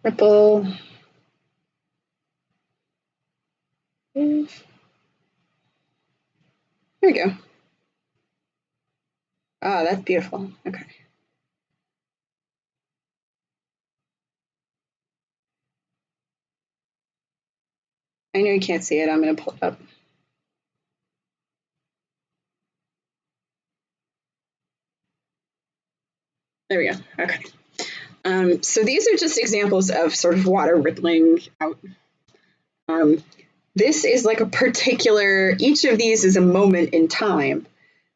Ripple. Here we go. Oh, that's beautiful. Okay. I know you can't see it. I'm going to pull it up. There we go. Okay. So these are just examples of sort of water rippling out. This is like a particular, each of these is a moment in time.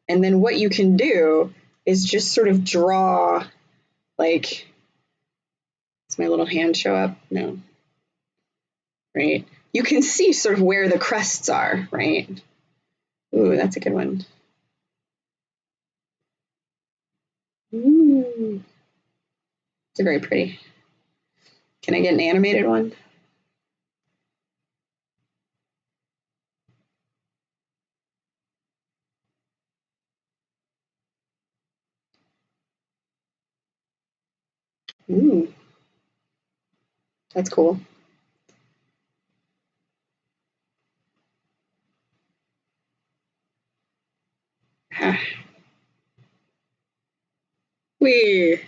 And then what you can do is just sort of draw, like, does my little hand show up? No. Right? You can see sort of where the crests are, right? Ooh, that's a good one. Ooh. It's very pretty. Can I get an animated one? Ooh. That's cool. Wee.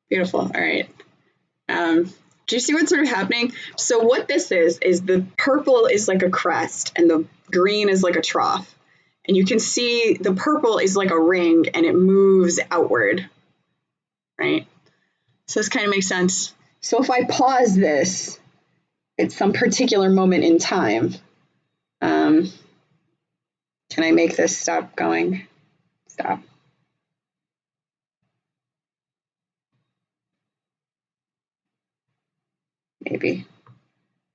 Beautiful. All right. Do you see what's sort of happening? So what this is the purple is like a crest and the green is like a trough. And you can see the purple is like a ring and it moves outward, right? So this kind of makes sense. So if I pause this, it's some particular moment in time. Can I make this stop going? Stop. Maybe.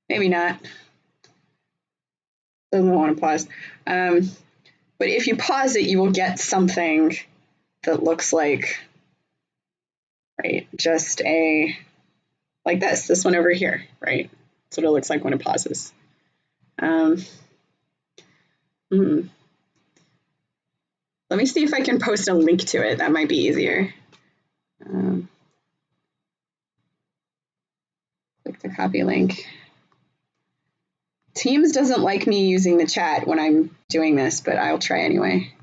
Maybe not. Doesn't want to pause. But if you pause it, you will get something that looks like, right, just a, like this one over here, right? That's what it looks like when it pauses. Let me see if I can post a link to it. That might be easier. Click the copy link. Teams doesn't like me using the chat when I'm doing this, but I'll try anyway.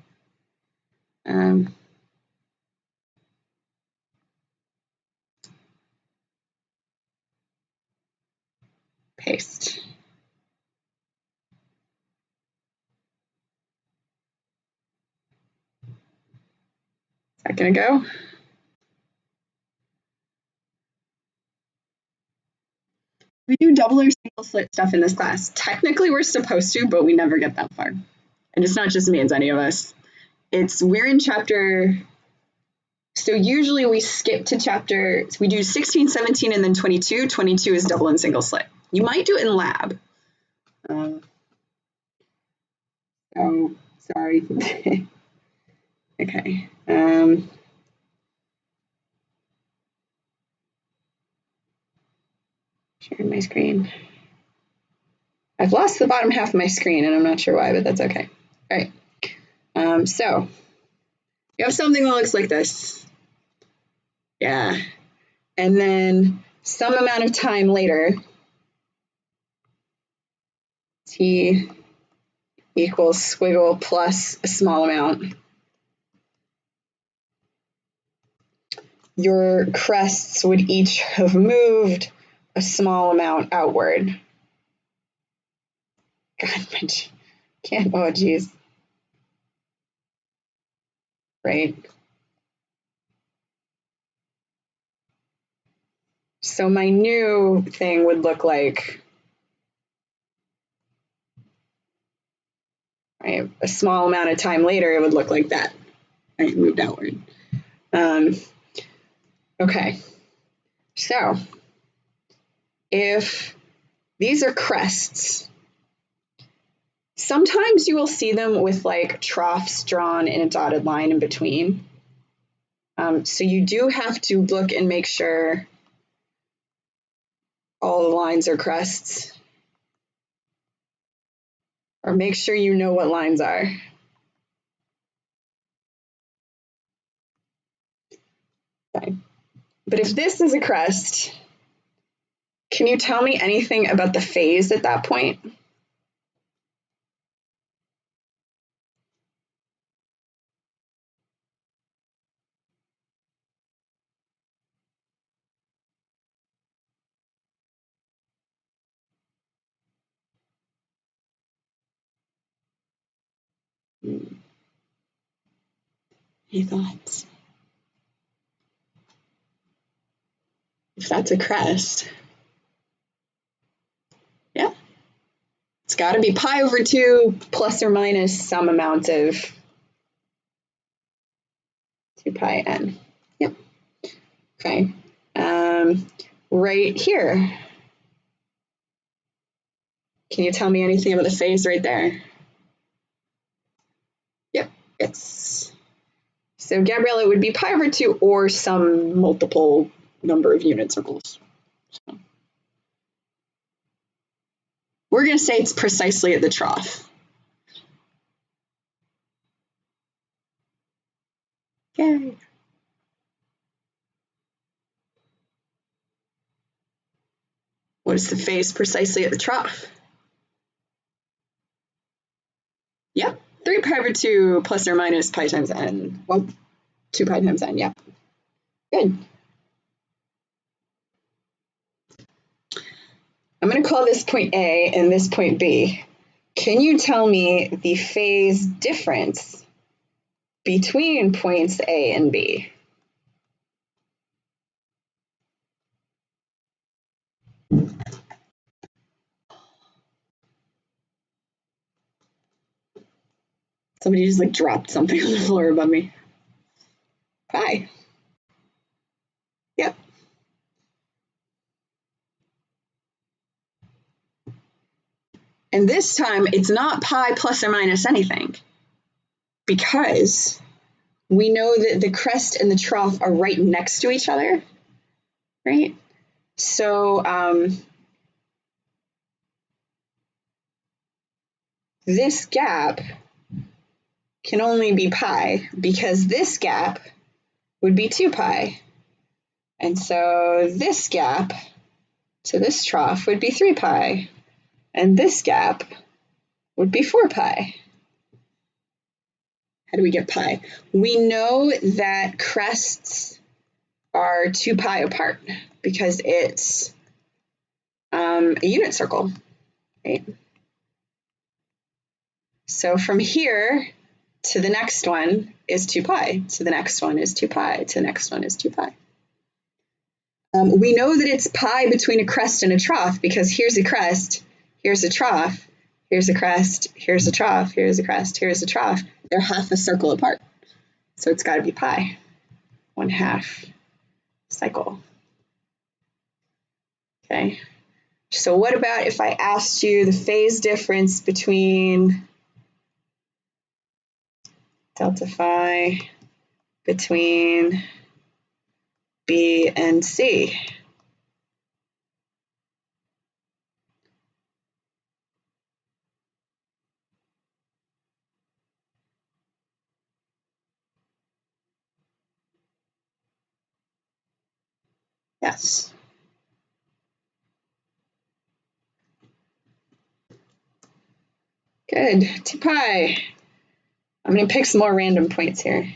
Paste. Is that gonna go? We do double or single slit stuff in this class. Technically, we're supposed to, but we never get that far. And it's not just me, it's any of us. We're in chapter, so usually we skip to chapter, we do 16, 17, and then 22. 22 is double and single slit. You might do it in lab. Oh, sorry. Okay. Sharing my screen. I've lost the bottom half of my screen and I'm not sure why, but that's okay. All right. So you have something that looks like this. Yeah. And then some amount of time later, t equals squiggle plus a small amount. Your crests would each have moved a small amount outward. God, can't, oh geez. Right. So my new thing would look like, right, a small amount of time later, it would look like that. Right, moved outward. Okay, so if these are crests, sometimes you will see them with like troughs drawn in a dotted line in between. So you do have to look and make sure all the lines are crests, or make sure you know what lines are. Okay. But if this is a crest, can you tell me anything about the phase at that point? Any thoughts? If that's a crest, yeah, it's got to be pi over 2 plus or minus some amount of 2 pi n. Yep. Okay. Right here. Can you tell me anything about the phase right there? Yep. It's so Gabriella, it would be pi over 2 or some multiple number of unit circles. So we're going to say it's precisely at the trough. Yay. What is the phase precisely at the trough? Yep, 3 pi over 2 plus or minus pi times n. Well, 2 pi times n, yep. Good. I'm going to call this point A and this point B. Can you tell me the phase difference between points A and B? Somebody just like dropped something on the floor above me. Pi. Yep. And this time it's not pi plus or minus anything, because we know that the crest and the trough are right next to each other, right? So this gap can only be pi because this gap would be 2 pi. And so this gap to this trough would be 3 pi. And this gap would be 4 pi. How do we get pi? We know that crests are 2 pi apart because it's a unit circle, right? So from here to the next one is 2 pi, to the next one is 2 pi, to the next one is 2 pi. We know that it's pi between a crest and a trough because here's a crest, here's a trough, here's a crest, here's a trough, here's a crest, here's a trough. They're half a circle apart. So it's got to be pi, 1/2 cycle. Okay. So what about if I asked you the phase difference between delta phi between B and C? Yes. Good. 2 pi. I'm going to pick some more random points here.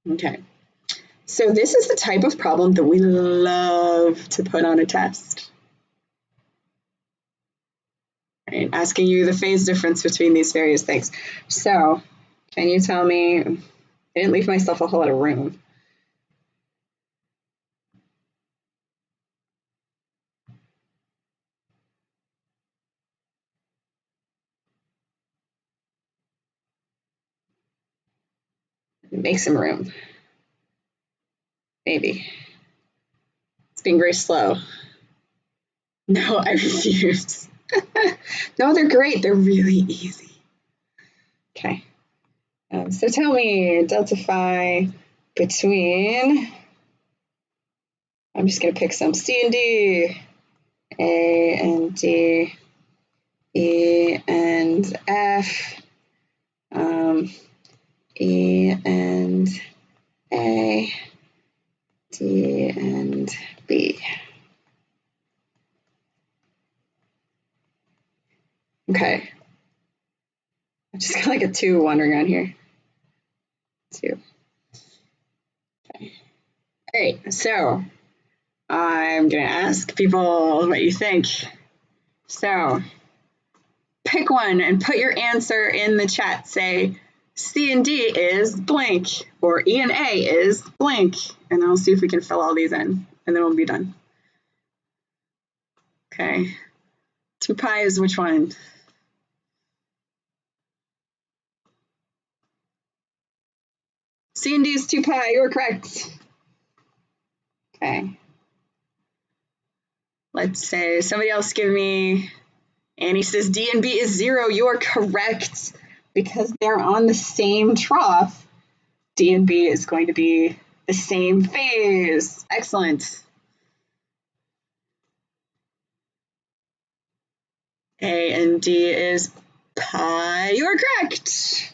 Okay. So this is the type of problem that we love to put on a test. Right? Asking you the phase difference between these various things. So can you tell me, I didn't leave myself a whole lot of room. Make some room. Maybe. It's being very slow. No, I refuse. No, they're great. They're really easy. Okay. So tell me delta phi between, I'm just going to pick some C and D, A and D, E and F, E and A, D and B. Okay. I just got like a 2 wandering around here. 2. Okay. All right. So I'm going to ask people what you think. So pick one and put your answer in the chat. Say C and D is blank, or E and A is blank. And then we'll see if we can fill all these in, and then we'll be done. Okay. 2 pi is which one? C and D is 2 pi. You're correct. Okay. Let's say somebody else give me, Annie says D and B is 0. You're correct. Because they're on the same trough, D and B is going to be the same phase. Excellent. A and D is pi. You are correct.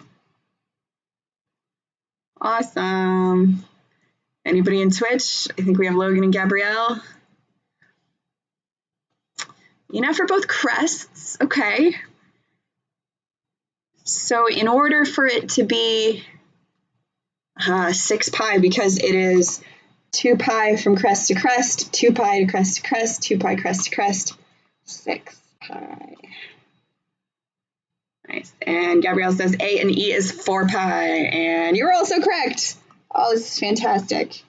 Awesome. Anybody in Twitch? I think we have Logan and Gabrielle. Enough for both crests. Okay. So in order for it to be 6 pi, because it is 2 pi from crest to crest, 2 pi to crest, 2 pi crest to crest, 6 pi. Nice. And Gabrielle says A and E is 4 pi, and you're also correct. Oh, this is fantastic.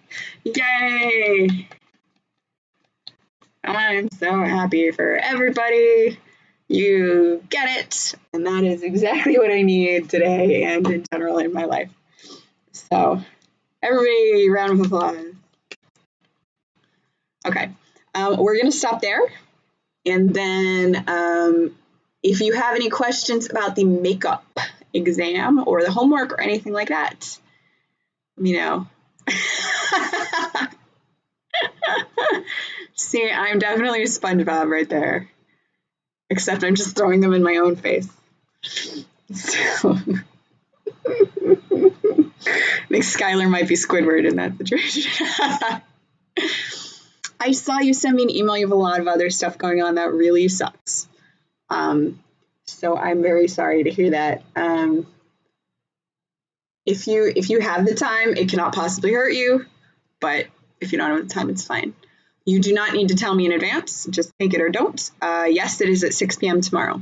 Yay! I'm so happy for everybody. You get it. And that is exactly what I need today and in general in my life. So, everybody, round of applause. Okay. We're going to stop there. And then if you have any questions about the makeup exam or the homework or anything like that, let me know. See, I'm definitely a SpongeBob right there. Except I'm just throwing them in my own face. So I think Skylar might be Squidward in that situation. I saw you send me an email. You have a lot of other stuff going on. That really sucks. So I'm very sorry to hear that. If you have the time, it cannot possibly hurt you. But if you don't have the time, it's fine. You do not need to tell me in advance. Just take it or don't. Yes, it is at 6 p.m. tomorrow.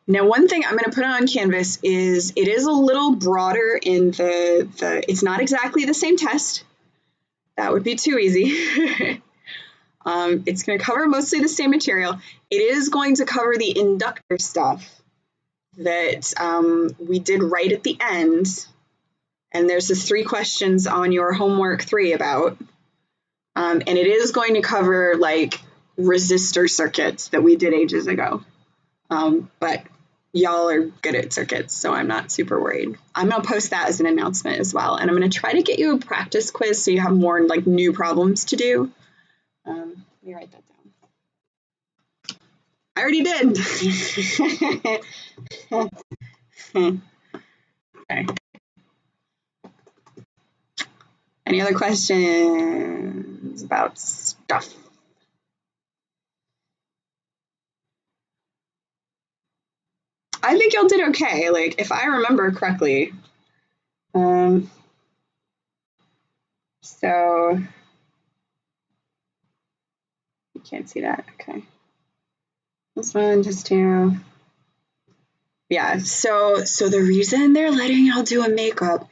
Now, one thing I'm going to put on Canvas is it is a little broader in the it's not exactly the same test. That would be too easy. It's going to cover mostly the same material. It is going to cover the inductor stuff that we did right at the end. And there's the 3 questions on your homework 3 about. And it is going to cover like resistor circuits that we did ages ago. But y'all are good at circuits, so I'm not super worried. I'm going to post that as an announcement as well. And I'm going to try to get you a practice quiz so you have more like new problems to do. Let me write that down. I already did. Okay. Any other questions about stuff? I think y'all did okay. Like, if I remember correctly. So you can't see that. Okay. This one, just 2. Yeah. So the reason they're letting y'all do a makeup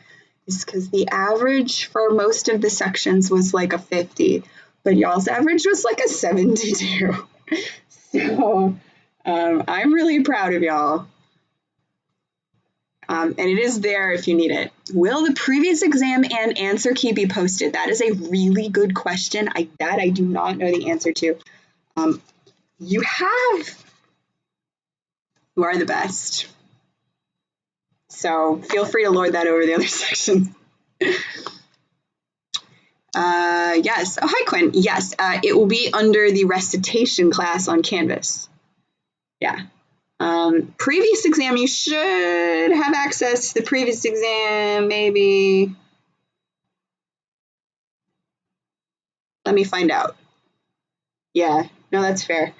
is because the average for most of the sections was like a 50, but y'all's average was like a 72. So I'm really proud of y'all. And it is there if you need it. Will the previous exam and answer key be posted? That is a really good question. That I do not know the answer to. You are the best. So feel free to lord that over the other sections. Yes. Oh, hi, Quinn. Yes, it will be under the recitation class on Canvas. Yeah. Previous exam, you should have access to the previous exam, maybe. Let me find out. Yeah, no, that's fair.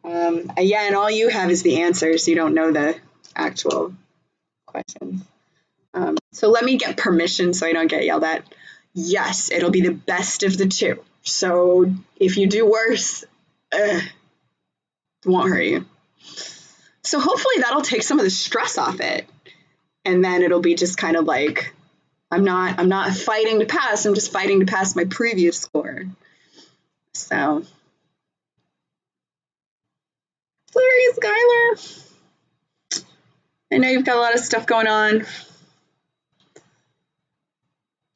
Yeah, and all you have is the answers. You don't know the actual questions. So let me get permission so I don't get yelled at. Yes, it'll be the best of the 2. So if you do worse, it won't hurt you. So hopefully that'll take some of the stress off it. And then it'll be just kind of like, I'm not fighting to pass, I'm just fighting to pass my previous score. So sorry, Skylar. I know you've got a lot of stuff going on.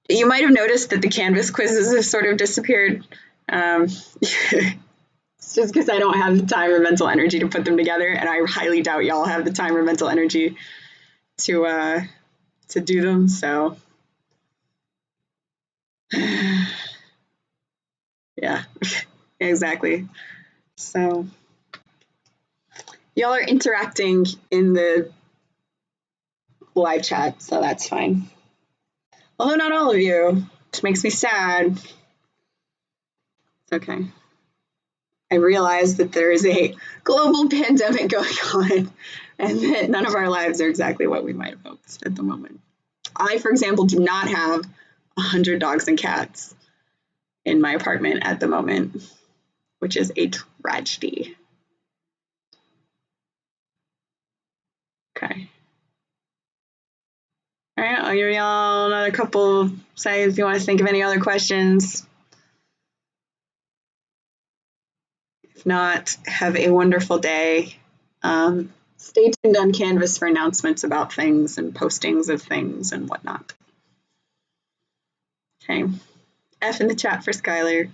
You might have noticed that the Canvas quizzes have sort of disappeared. It's just because I don't have the time or mental energy to put them together, and I highly doubt y'all have the time or mental energy to do them. So, yeah, exactly. So, y'all are interacting in the live chat, so that's fine. Although not all of you, which makes me sad. It's okay. I realize that there is a global pandemic going on and that none of our lives are exactly what we might have hoped at the moment. I, for example, do not have 100 dogs and cats in my apartment at the moment, which is a tragedy. Okay. All right, I'll give y'all another couple seconds if you want to think of any other questions. If not, have a wonderful day. Stay tuned on Canvas for announcements about things and postings of things and whatnot. Okay. F in the chat for Skylar.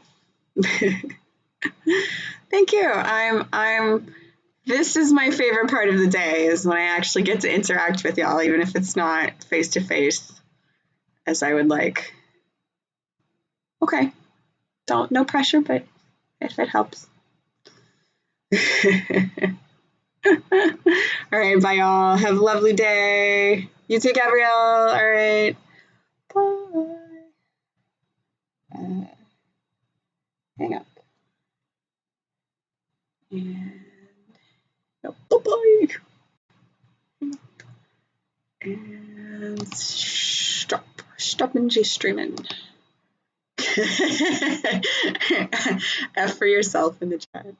Thank you. This is my favorite part of the day, is when I actually get to interact with y'all, even if it's not face to face as I would like. Okay. No pressure, but if it helps. All right, bye y'all. Have a lovely day. You too, Gabrielle. All right. Bye. Hang up. And bye-bye. And stop NG streaming. F for yourself in the chat.